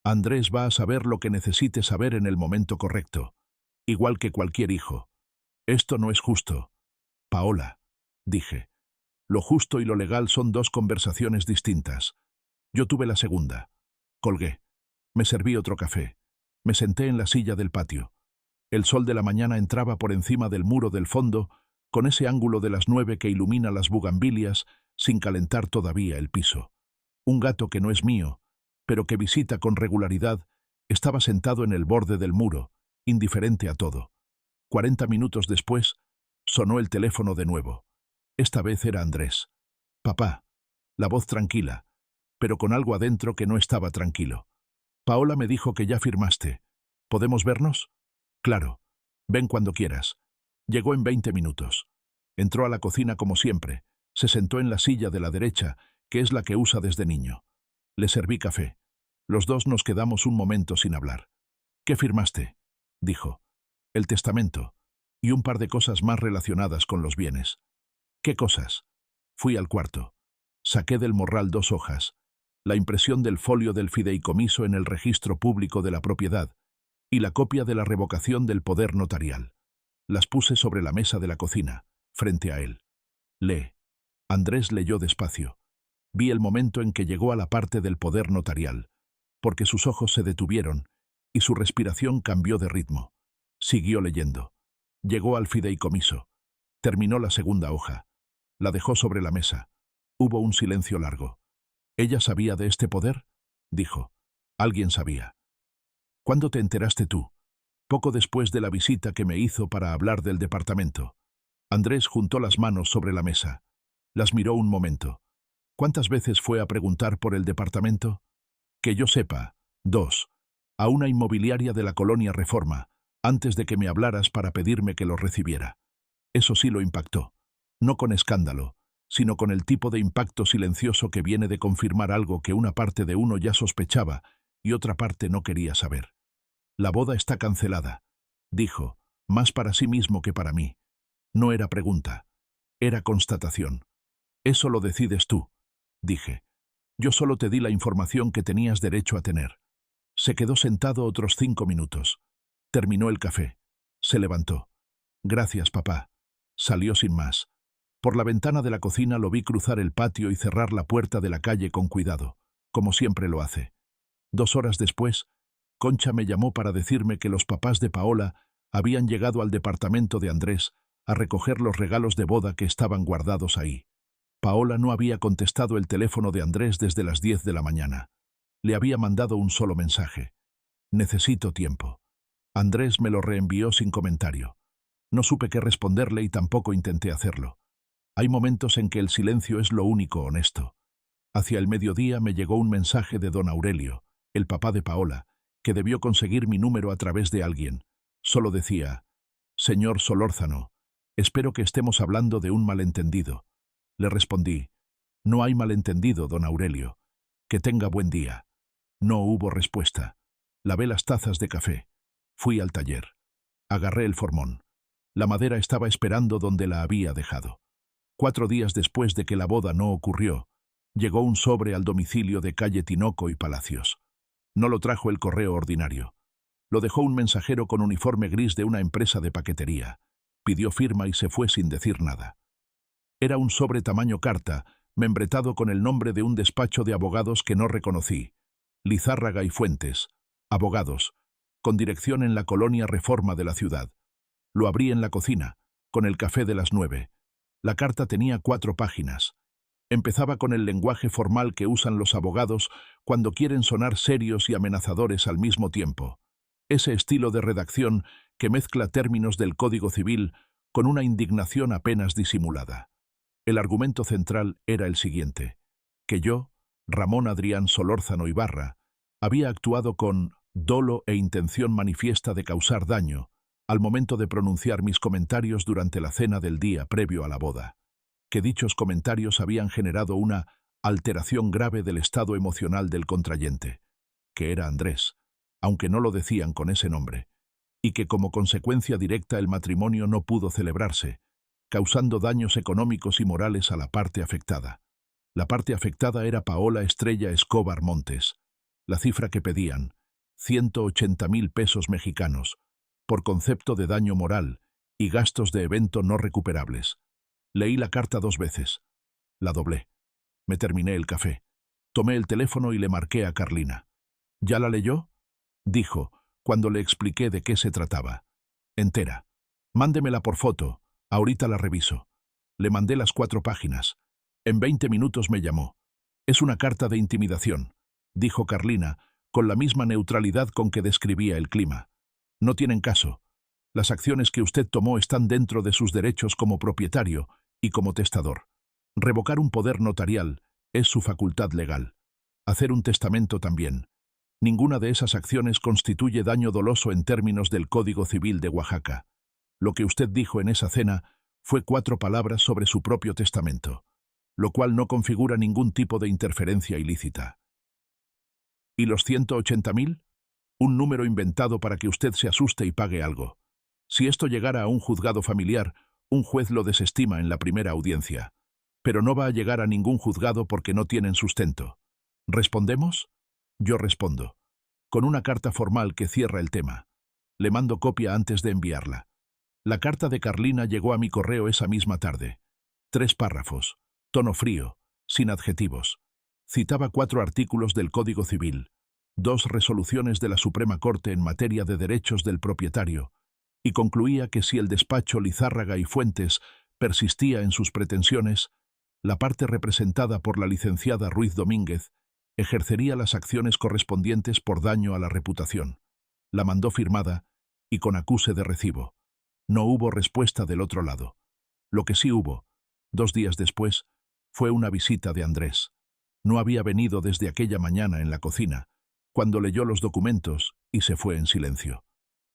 Andrés va a saber lo que necesite saber en el momento correcto, igual que cualquier hijo. Esto no es justo. Paola, dije. Lo justo y lo legal son 2 conversaciones distintas. Yo tuve la segunda. Colgué. Me serví otro café. Me senté en la silla del patio. El sol de la mañana entraba por encima del muro del fondo, con ese ángulo de las 9 que ilumina las bugambilias, sin calentar todavía el piso. Un gato que no es mío, pero que visita con regularidad, estaba sentado en el borde del muro, indiferente a todo. 40 minutos después, sonó el teléfono de nuevo. Esta vez era Andrés. «Papá». La voz tranquila, pero con algo adentro que no estaba tranquilo. «Paola me dijo que ya firmaste. ¿Podemos vernos?» «Claro. Ven cuando quieras». Llegó en 20 minutos. Entró a la cocina como siempre. Se sentó en la silla de la derecha, que es la que usa desde niño. Le serví café. Los dos nos quedamos un momento sin hablar. «¿Qué firmaste?», dijo. «El testamento. Y un par de cosas más relacionadas con los bienes». «¿Qué cosas?». Fui al cuarto. Saqué del morral 2 hojas. La impresión del folio del fideicomiso en el registro público de la propiedad y la copia de la revocación del poder notarial. Las puse sobre la mesa de la cocina, frente a él. «Lee». Andrés leyó despacio. Vi el momento en que llegó a la parte del poder notarial, porque sus ojos se detuvieron y su respiración cambió de ritmo. Siguió leyendo. Llegó al fideicomiso. Terminó la segunda hoja. La dejó sobre la mesa. Hubo un silencio largo. «¿Ella sabía de este poder?», dijo. «Alguien sabía». «¿Cuándo te enteraste tú?». «Poco después de la visita que me hizo para hablar del departamento». Andrés juntó las manos sobre la mesa. Las miró un momento. «¿Cuántas veces fue a preguntar por el departamento?». «Que yo sepa, 2. A una inmobiliaria de la colonia Reforma, antes de que me hablaras para pedirme que lo recibiera». Eso sí lo impactó. No con escándalo, sino con el tipo de impacto silencioso que viene de confirmar algo que una parte de uno ya sospechaba y otra parte no quería saber. «La boda está cancelada», dijo, más para sí mismo que para mí. No era pregunta, era constatación. «Eso lo decides tú», dije. «Yo solo te di la información que tenías derecho a tener». Se quedó sentado otros 5 minutos. Terminó el café. Se levantó. «Gracias, papá». Salió sin más. Por la ventana de la cocina lo vi cruzar el patio y cerrar la puerta de la calle con cuidado, como siempre lo hace. 2 horas después, Concha me llamó para decirme que los papás de Paola habían llegado al departamento de Andrés a recoger los regalos de boda que estaban guardados ahí. Paola no había contestado el teléfono de Andrés desde las 10 de la mañana. Le había mandado un solo mensaje. «Necesito tiempo». Andrés me lo reenvió sin comentario. No supe qué responderle y tampoco intenté hacerlo. Hay momentos en que el silencio es lo único honesto. Hacia el mediodía me llegó un mensaje de don Aurelio, el papá de Paola, que debió conseguir mi número a través de alguien. Solo decía: «Señor Solórzano, espero que estemos hablando de un malentendido». Le respondí: «No hay malentendido, don Aurelio. Que tenga buen día». No hubo respuesta. Lavé las tazas de café. Fui al taller. Agarré el formón. La madera estaba esperando donde la había dejado. 4 días después de que la boda no ocurrió, llegó un sobre al domicilio de calle Tinoco y Palacios. No lo trajo el correo ordinario. Lo dejó un mensajero con uniforme gris de una empresa de paquetería. Pidió firma y se fue sin decir nada. Era un sobre tamaño carta, membretado con el nombre de un despacho de abogados que no reconocí. Lizárraga y Fuentes, abogados, con dirección en la colonia Reforma de la ciudad. Lo abrí en la cocina, con el café de las 9. La carta tenía 4 páginas. Empezaba con el lenguaje formal que usan los abogados cuando quieren sonar serios y amenazadores al mismo tiempo. Ese estilo de redacción que mezcla términos del Código Civil con una indignación apenas disimulada. El argumento central era el siguiente: que yo, Ramón Adrián Solórzano Ibarra, había actuado con dolo e intención manifiesta de causar daño al momento de pronunciar mis comentarios durante la cena del día previo a la boda, que dichos comentarios habían generado una alteración grave del estado emocional del contrayente, que era Andrés, aunque no lo decían con ese nombre, y que como consecuencia directa el matrimonio no pudo celebrarse, causando daños económicos y morales a la parte afectada. La parte afectada era Paola Estrella Escobar Montes. La cifra que pedían, 180.000 pesos mexicanos, por concepto de daño moral y gastos de evento no recuperables. Leí la carta 2 veces. La doblé. Me terminé el café. Tomé el teléfono y le marqué a Carlina. ¿Ya la leyó?, dijo, cuando le expliqué de qué se trataba. Entera. Mándemela por foto, ahorita la reviso. Le mandé las 4 páginas. En 20 minutos me llamó. Es una carta de intimidación, dijo Carlina, con la misma neutralidad con que describía el clima. No tienen caso. Las acciones que usted tomó están dentro de sus derechos como propietario y como testador. Revocar un poder notarial es su facultad legal. Hacer un testamento también. Ninguna de esas acciones constituye daño doloso en términos del Código Civil de Oaxaca. Lo que usted dijo en esa cena fue 4 palabras sobre su propio testamento, lo cual no configura ningún tipo de interferencia ilícita. ¿Y los 180.000? Un número inventado para que usted se asuste y pague algo. Si esto llegara a un juzgado familiar, un juez lo desestima en la primera audiencia. Pero no va a llegar a ningún juzgado porque no tienen sustento. ¿Respondemos? Yo respondo. Con una carta formal que cierra el tema. Le mando copia antes de enviarla. La carta de Carlina llegó a mi correo esa misma tarde. 3 párrafos, tono frío, sin adjetivos. Citaba 4 artículos del Código Civil, 2 resoluciones de la Suprema Corte en materia de derechos del propietario, y concluía que si el despacho Lizárraga y Fuentes persistía en sus pretensiones, la parte representada por la licenciada Ruiz Domínguez ejercería las acciones correspondientes por daño a la reputación. La mandó firmada y con acuse de recibo. No hubo respuesta del otro lado. Lo que sí hubo, 2 días después, fue una visita de Andrés. No había venido desde aquella mañana en la cocina, cuando leyó los documentos y se fue en silencio.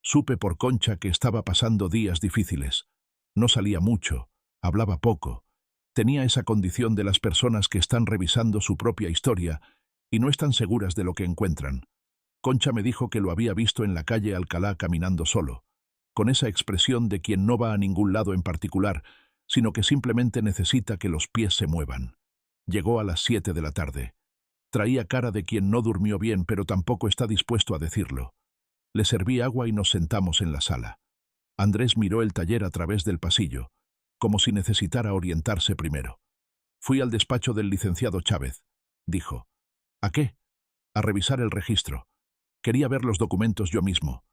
Supe por Concha que estaba pasando días difíciles. No salía mucho, hablaba poco. Tenía esa condición de las personas que están revisando su propia historia y no están seguras de lo que encuentran. Concha me dijo que lo había visto en la calle Alcalá caminando solo, con esa expresión de quien no va a ningún lado en particular, sino que simplemente necesita que los pies se muevan. Llegó a las 7 de la tarde. Traía cara de quien no durmió bien, pero tampoco está dispuesto a decirlo. Le serví agua y nos sentamos en la sala. Andrés miró el taller a través del pasillo, como si necesitara orientarse primero. Fui al despacho del licenciado Chávez, dijo. ¿A qué? A revisar el registro. Quería ver los documentos yo mismo,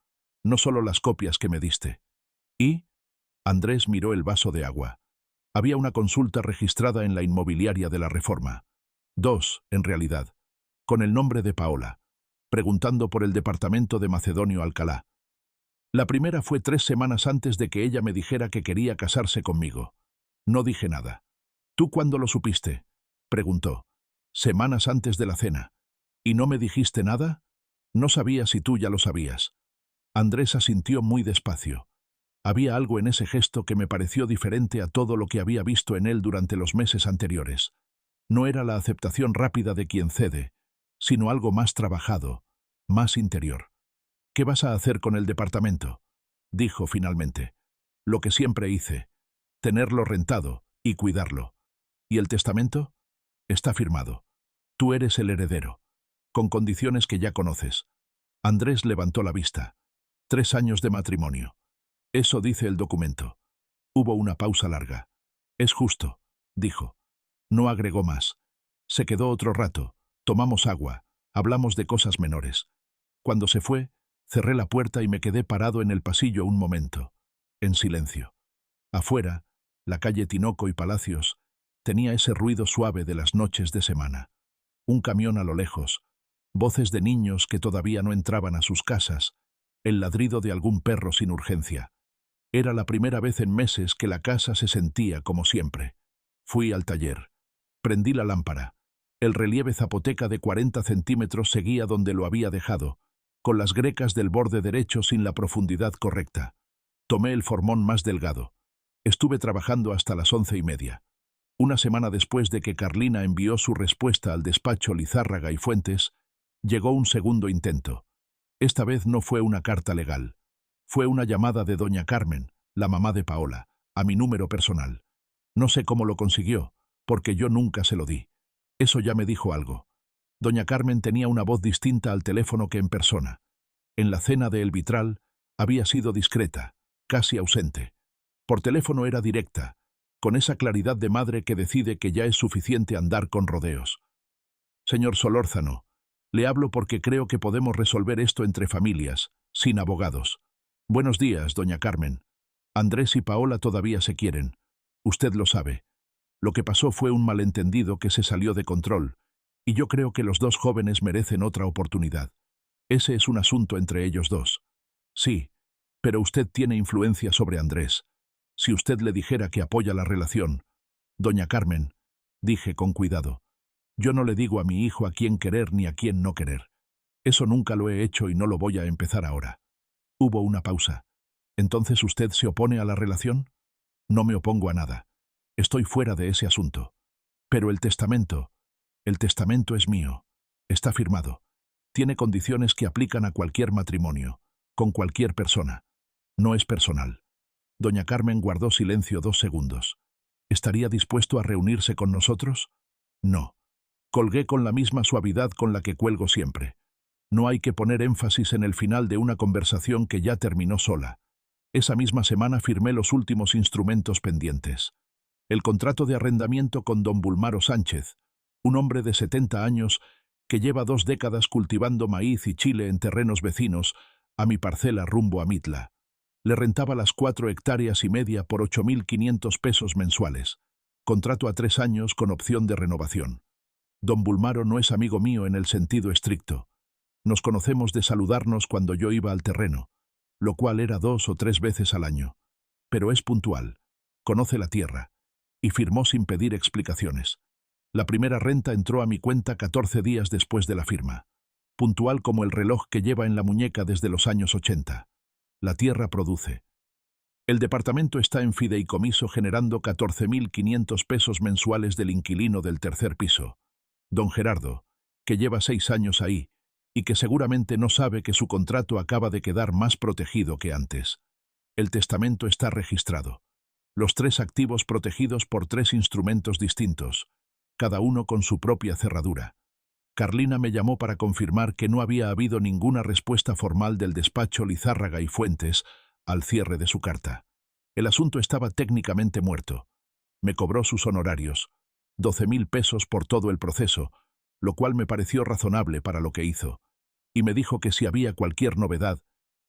no solo las copias que me diste. ¿Y? Andrés miró el vaso de agua. Había una consulta registrada en la inmobiliaria de la Reforma. 2, en realidad, con el nombre de Paola, preguntando por el departamento de Macedonio Alcalá. La primera fue 3 semanas antes de que ella me dijera que quería casarse conmigo. No dije nada. ¿Tú cuándo lo supiste? Preguntó. Semanas antes de la cena. ¿Y no me dijiste nada? No sabía si tú ya lo sabías. Andrés asintió muy despacio. Había algo en ese gesto que me pareció diferente a todo lo que había visto en él durante los meses anteriores. No era la aceptación rápida de quien cede, sino algo más trabajado, más interior. ¿Qué vas a hacer con el departamento? Dijo finalmente. Lo que siempre hice, tenerlo rentado y cuidarlo. ¿Y el testamento? Está firmado. Tú eres el heredero, con condiciones que ya conoces. Andrés levantó la vista. 3 años de matrimonio. Eso dice el documento. Hubo una pausa larga. Es justo, dijo. No agregó más. Se quedó otro rato, tomamos agua, hablamos de cosas menores. Cuando se fue, cerré la puerta y me quedé parado en el pasillo un momento, en silencio. Afuera, la calle Tinoco y Palacios tenía ese ruido suave de las noches de semana. Un camión a lo lejos, voces de niños que todavía no entraban a sus casas, el ladrido de algún perro sin urgencia. Era la primera vez en meses que la casa se sentía como siempre. Fui al taller. Prendí la lámpara. El relieve zapoteca de 40 centímetros seguía donde lo había dejado, con las grecas del borde derecho sin la profundidad correcta. Tomé el formón más delgado. Estuve trabajando hasta las 11:30. Una semana después de que Carlina envió su respuesta al despacho Lizárraga y Fuentes, llegó un segundo intento. Esta vez no fue una carta legal. Fue una llamada de doña Carmen, la mamá de Paola, a mi número personal. No sé cómo lo consiguió, porque yo nunca se lo di. Eso ya me dijo algo. Doña Carmen tenía una voz distinta al teléfono que en persona. En la cena de El Vitral había sido discreta, casi ausente. Por teléfono era directa, con esa claridad de madre que decide que ya es suficiente andar con rodeos. Señor Solórzano, le hablo porque creo que podemos resolver esto entre familias, sin abogados. Buenos días, doña Carmen. Andrés y Paola todavía se quieren. Usted lo sabe. Lo que pasó fue un malentendido que se salió de control, y yo creo que los 2 jóvenes merecen otra oportunidad. Ese es un asunto entre ellos 2. Sí, Pero usted tiene influencia sobre Andrés. Si usted le dijera que apoya la relación... Doña Carmen, dije con cuidado, yo no le digo a mi hijo a quién querer ni a quién no querer. Eso nunca lo he hecho y no lo voy a empezar ahora. Hubo una pausa. ¿Entonces usted se opone a la relación? No me opongo a nada. Estoy fuera de ese asunto. Pero el testamento es mío. Está firmado. Tiene condiciones que aplican a cualquier matrimonio, con cualquier persona. No es personal. Doña Carmen guardó silencio 2 segundos. ¿Estaría dispuesto a reunirse con nosotros? No. Colgué con la misma suavidad con la que cuelgo siempre. No hay que poner énfasis en el final de una conversación que ya terminó sola. Esa misma semana firmé los últimos instrumentos pendientes. El contrato de arrendamiento con don Bulmaro Sánchez, un hombre de 70 años que lleva 2 décadas cultivando maíz y chile en terrenos vecinos a mi parcela rumbo a Mitla. Le rentaba las 4,5 hectáreas por 8.500 pesos mensuales. Contrato a 3 años con opción de renovación. Don Bulmaro no es amigo mío en el sentido estricto. Nos conocemos de saludarnos cuando yo iba al terreno, lo cual era 2 o 3 veces al año. Pero es puntual, conoce la tierra, y firmó sin pedir explicaciones. La primera renta entró a mi cuenta 14 días después de la firma. Puntual como el reloj que lleva en la muñeca desde los años 80. La tierra produce. El departamento está en fideicomiso generando 14.500 pesos mensuales del inquilino del tercer piso. Don Gerardo, que lleva 6 años ahí, y que seguramente no sabe que su contrato acaba de quedar más protegido que antes. El testamento está registrado. Los 3 activos protegidos por 3 instrumentos distintos, cada uno con su propia cerradura. Carlina me llamó para confirmar que no había habido ninguna respuesta formal del despacho Lizárraga y Fuentes al cierre de su carta. El asunto estaba técnicamente muerto. Me cobró sus honorarios, 12.000 pesos por todo el proceso, lo cual me pareció razonable para lo que hizo, y me dijo que si había cualquier novedad,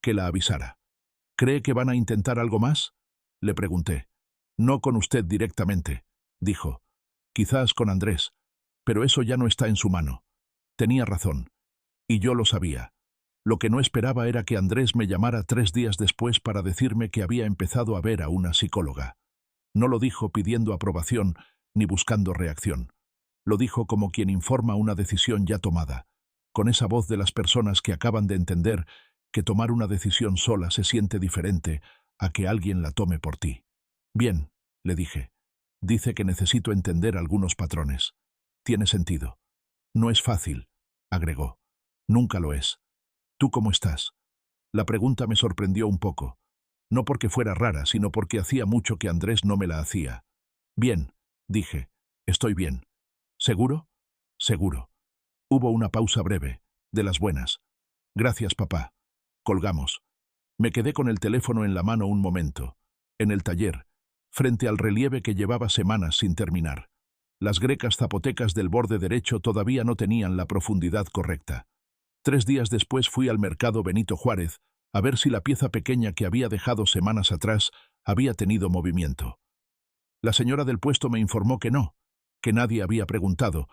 que la avisara. ¿Cree que van a intentar algo más?, le pregunté. No con usted directamente, dijo. Quizás con Andrés, pero eso ya no está en su mano. Tenía razón, y yo lo sabía. Lo que no esperaba era que Andrés me llamara 3 días después para decirme que había empezado a ver a una psicóloga. No lo dijo pidiendo aprobación ni buscando reacción. Lo dijo como quien informa una decisión ya tomada, con esa voz de las personas que acaban de entender que tomar una decisión sola se siente diferente a que alguien la tome por ti. Bien, le dije. Dice que necesito entender algunos patrones. Tiene sentido. No es fácil, agregó. Nunca lo es. ¿Tú cómo estás? La pregunta me sorprendió un poco. No porque fuera rara, sino porque hacía mucho que Andrés no me la hacía. Bien, dije. Estoy bien. ¿Seguro? Seguro. Hubo una pausa breve, de las buenas. Gracias, papá. Colgamos. Me quedé con el teléfono en la mano un momento. En el taller, frente al relieve que llevaba semanas sin terminar. Las grecas zapotecas del borde derecho todavía no tenían la profundidad correcta. 3 días después fui al mercado Benito Juárez a ver si la pieza pequeña que había dejado semanas atrás había tenido movimiento. La señora del puesto me informó que no, que nadie había preguntado,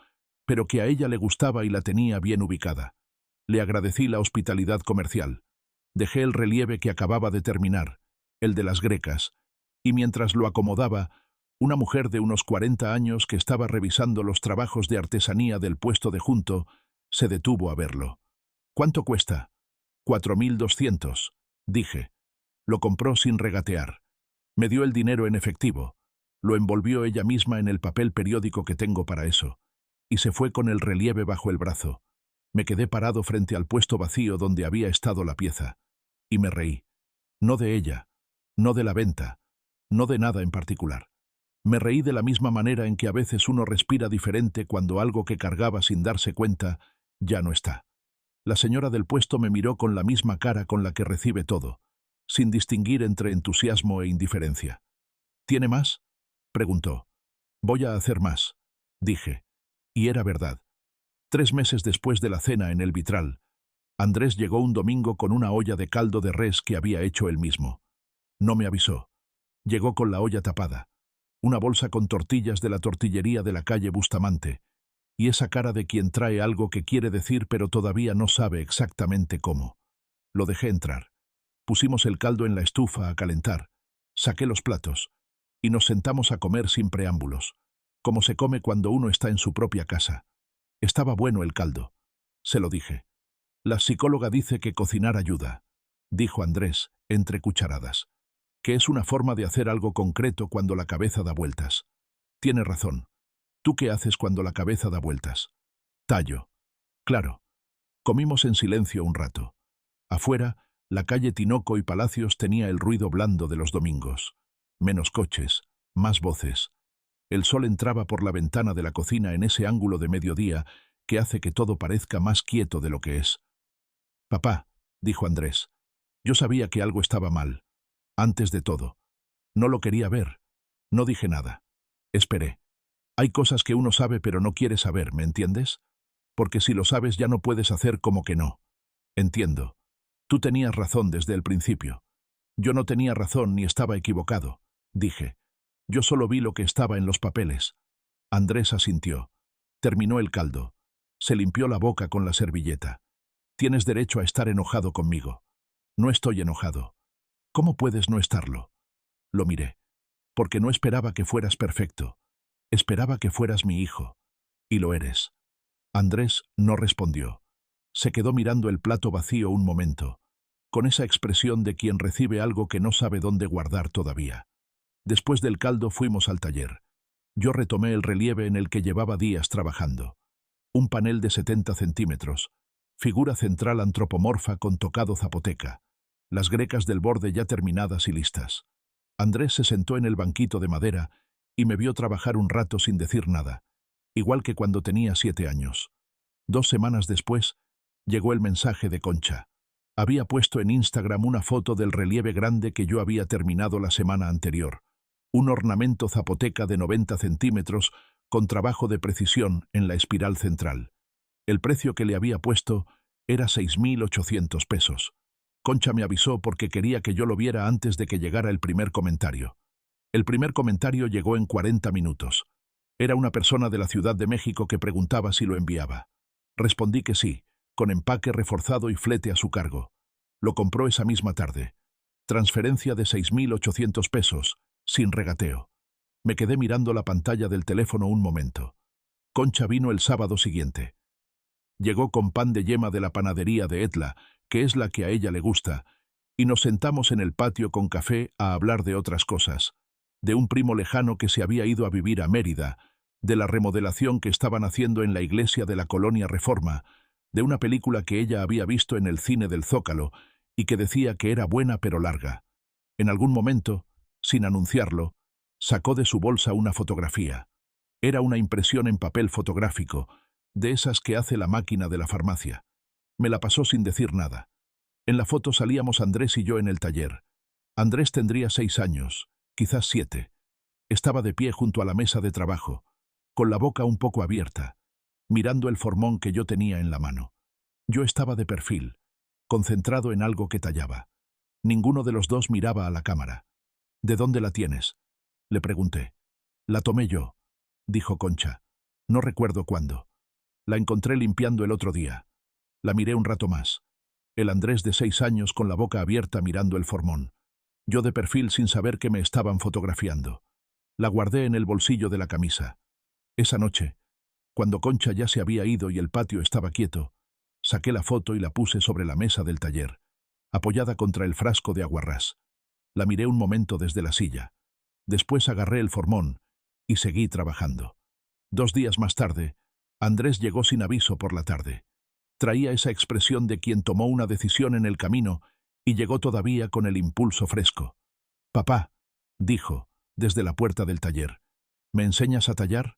pero que a ella le gustaba y la tenía bien ubicada. Le agradecí la hospitalidad comercial. Dejé el relieve que acababa de terminar, el de las grecas, y mientras lo acomodaba, una mujer de unos 40 años que estaba revisando los trabajos de artesanía del puesto de junto se detuvo a verlo. ¿Cuánto cuesta? 4.200, dije. Lo compró sin regatear. Me dio el dinero en efectivo. Lo envolvió ella misma en el papel periódico que tengo para eso, y se fue con el relieve bajo el brazo. Me quedé parado frente al puesto vacío donde había estado la pieza, y me reí. No de ella, no de la venta, no de nada en particular. Me reí de la misma manera en que a veces uno respira diferente cuando algo que cargaba sin darse cuenta ya no está. La señora del puesto me miró con la misma cara con la que recibe todo, sin distinguir entre entusiasmo e indiferencia. ¿Tiene más?, preguntó. Voy a hacer más, dije. Y era verdad. 3 meses después de la cena en el vitral, Andrés llegó un domingo con una olla de caldo de res que había hecho él mismo. No me avisó. Llegó con la olla tapada, una bolsa con tortillas de la tortillería de la calle Bustamante, y esa cara de quien trae algo que quiere decir pero todavía no sabe exactamente cómo. Lo dejé entrar. Pusimos el caldo en la estufa a calentar, saqué los platos, y nos sentamos a comer sin preámbulos, como se come cuando uno está en su propia casa. Estaba bueno el caldo. Se lo dije. La psicóloga dice que cocinar ayuda, dijo Andrés, entre cucharadas, que es una forma de hacer algo concreto cuando la cabeza da vueltas. Tiene razón. ¿Tú qué haces cuando la cabeza da vueltas? Tallo. Claro. Comimos en silencio un rato. Afuera, la calle Tinoco y Palacios tenía el ruido blando de los domingos. Menos coches, más voces. El sol entraba por la ventana de la cocina en ese ángulo de mediodía que hace que todo parezca más quieto de lo que es. Papá, dijo Andrés, yo sabía que algo estaba mal. Antes de todo. No lo quería ver. No dije nada. Esperé. Hay cosas que uno sabe pero no quiere saber, ¿me entiendes? Porque si lo sabes ya no puedes hacer como que no. Entiendo. Tú tenías razón desde el principio. Yo no tenía razón ni estaba equivocado, dije. Yo solo vi lo que estaba en los papeles. Andrés asintió. Terminó el caldo. Se limpió la boca con la servilleta. Tienes derecho a estar enojado conmigo. No estoy enojado. ¿Cómo puedes no estarlo? Lo miré. Porque no esperaba que fueras perfecto. Esperaba que fueras mi hijo. Y lo eres. Andrés no respondió. Se quedó mirando el plato vacío un momento, con esa expresión de quien recibe algo que no sabe dónde guardar todavía. Después del caldo fuimos al taller. Yo retomé el relieve en el que llevaba días trabajando. Un panel de 70 centímetros, figura central antropomorfa con tocado zapoteca, las grecas del borde ya terminadas y listas. Andrés se sentó en el banquito de madera y me vio trabajar un rato sin decir nada, igual que cuando tenía 7 años. 2 semanas después, llegó el mensaje de Concha. Había puesto en Instagram una foto del relieve grande que yo había terminado la semana anterior. Un ornamento zapoteca de 90 centímetros con trabajo de precisión en la espiral central. El precio que le había puesto era 6.800 pesos. Concha me avisó porque quería que yo lo viera antes de que llegara el primer comentario. El primer comentario llegó en 40 minutos. Era una persona de la Ciudad de México que preguntaba si lo enviaba. Respondí que sí, con empaque reforzado y flete a su cargo. Lo compró esa misma tarde. Transferencia de 6.800 pesos, sin regateo. Me quedé mirando la pantalla del teléfono un momento. Concha vino el sábado siguiente. Llegó con pan de yema de la panadería de Etla, que es la que a ella le gusta, y nos sentamos en el patio con café a hablar de otras cosas, de un primo lejano que se había ido a vivir a Mérida, de la remodelación que estaban haciendo en la iglesia de la Colonia Reforma, de una película que ella había visto en el cine del Zócalo y que decía que era buena pero larga. En algún momento, sin anunciarlo, sacó de su bolsa una fotografía. Era una impresión en papel fotográfico, de esas que hace la máquina de la farmacia. Me la pasó sin decir nada. En la foto salíamos Andrés y yo en el taller. Andrés tendría 6 años, quizás 7. Estaba de pie junto a la mesa de trabajo, con la boca un poco abierta, mirando el formón que yo tenía en la mano. Yo estaba de perfil, concentrado en algo que tallaba. Ninguno de los dos miraba a la cámara. ¿De dónde la tienes?, le pregunté. La tomé yo, dijo Concha. No recuerdo cuándo. La encontré limpiando el otro día. La miré un rato más. El Andrés de 6 años con la boca abierta mirando el formón. Yo de perfil sin saber que me estaban fotografiando. La guardé en el bolsillo de la camisa. Esa noche, cuando Concha ya se había ido y el patio estaba quieto, saqué la foto y la puse sobre la mesa del taller, apoyada contra el frasco de aguarrás. La miré un momento desde la silla. Después agarré el formón y seguí trabajando. 2 días más tarde, Andrés llegó sin aviso por la tarde. Traía esa expresión de quien tomó una decisión en el camino y llegó todavía con el impulso fresco. «Papá», dijo, desde la puerta del taller, «¿me enseñas a tallar?»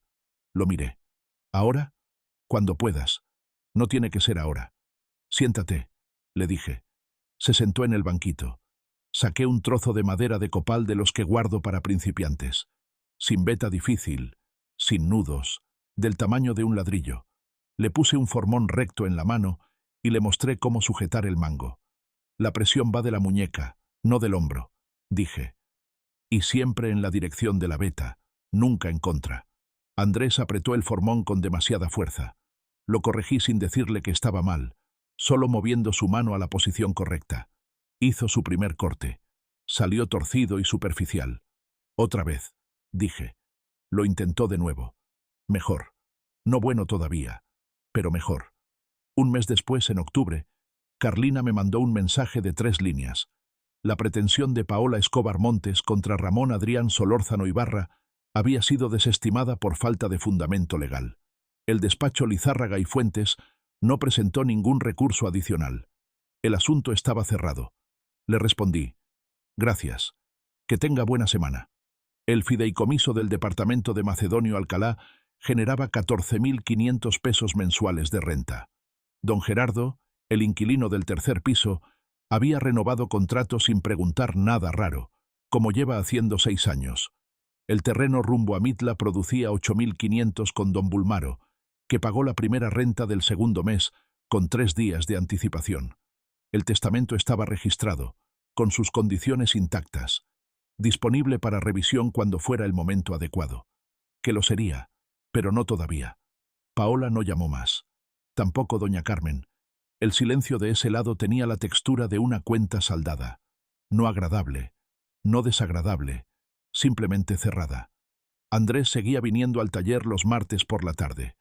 Lo miré. «¿Ahora?» «Cuando puedas. No tiene que ser ahora. Siéntate», le dije. Se sentó en el banquito. Saqué un trozo de madera de copal de los que guardo para principiantes. Sin veta difícil, sin nudos, del tamaño de un ladrillo. Le puse un formón recto en la mano y le mostré cómo sujetar el mango. «La presión va de la muñeca, no del hombro», dije. «Y siempre en la dirección de la veta, nunca en contra». Andrés apretó el formón con demasiada fuerza. Lo corregí sin decirle que estaba mal, solo moviendo su mano a la posición correcta. Hizo su primer corte. Salió torcido y superficial. Otra vez, dije. Lo intentó de nuevo. Mejor. No bueno todavía, pero mejor. Un mes después, en octubre, Carlina me mandó un mensaje de 3 líneas. La pretensión de Paola Escobar Montes contra Ramón Adrián Solórzano Ibarra había sido desestimada por falta de fundamento legal. El despacho Lizárraga y Fuentes no presentó ningún recurso adicional. El asunto estaba cerrado. Le respondí: gracias. Que tenga buena semana. El fideicomiso del departamento de Macedonio Alcalá generaba 14.500 pesos mensuales de renta. Don Gerardo, el inquilino del tercer piso, había renovado contrato sin preguntar nada raro, como lleva haciendo 6 años. El terreno rumbo a Mitla producía 8.500 con don Bulmaro, que pagó la primera renta del segundo mes con 3 días de anticipación. El testamento estaba registrado, con sus condiciones intactas, disponible para revisión cuando fuera el momento adecuado. Que lo sería, pero no todavía. Paola no llamó más. Tampoco doña Carmen. El silencio de ese lado tenía la textura de una cuenta saldada. No agradable, no desagradable, simplemente cerrada. Andrés seguía viniendo al taller los martes por la tarde.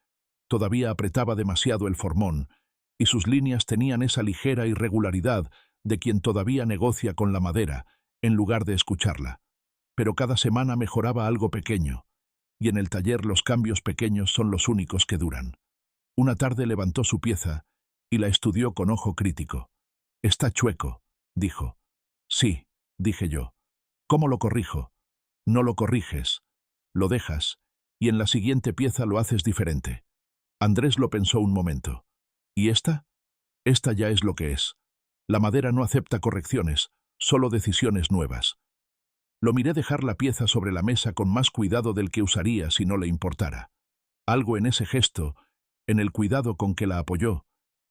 Todavía apretaba demasiado el formón, y sus líneas tenían esa ligera irregularidad de quien todavía negocia con la madera, en lugar de escucharla. Pero cada semana mejoraba algo pequeño, y en el taller los cambios pequeños son los únicos que duran. Una tarde levantó su pieza y la estudió con ojo crítico. «Está chueco», dijo. «Sí», dije yo. «¿Cómo lo corrijo?» «No lo corriges. Lo dejas, y en la siguiente pieza lo haces diferente». Andrés lo pensó un momento. «¿Y esta?» «Esta ya es lo que es. La madera no acepta correcciones, solo decisiones nuevas». Lo miré dejar la pieza sobre la mesa con más cuidado del que usaría si no le importara. Algo en ese gesto, en el cuidado con que la apoyó,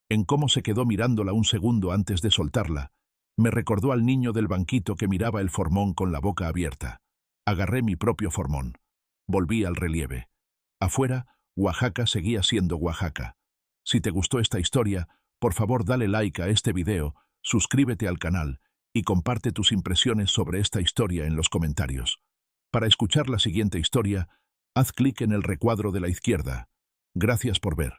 en cómo se quedó mirándola un segundo antes de soltarla, me recordó al niño del banquito que miraba el formón con la boca abierta. Agarré mi propio formón. Volví al relieve. Afuera, Oaxaca seguía siendo Oaxaca. Si te gustó esta historia, por favor dale like a este video, suscríbete al canal y comparte tus impresiones sobre esta historia en los comentarios. Para escuchar la siguiente historia, haz clic en el recuadro de la izquierda. Gracias por ver.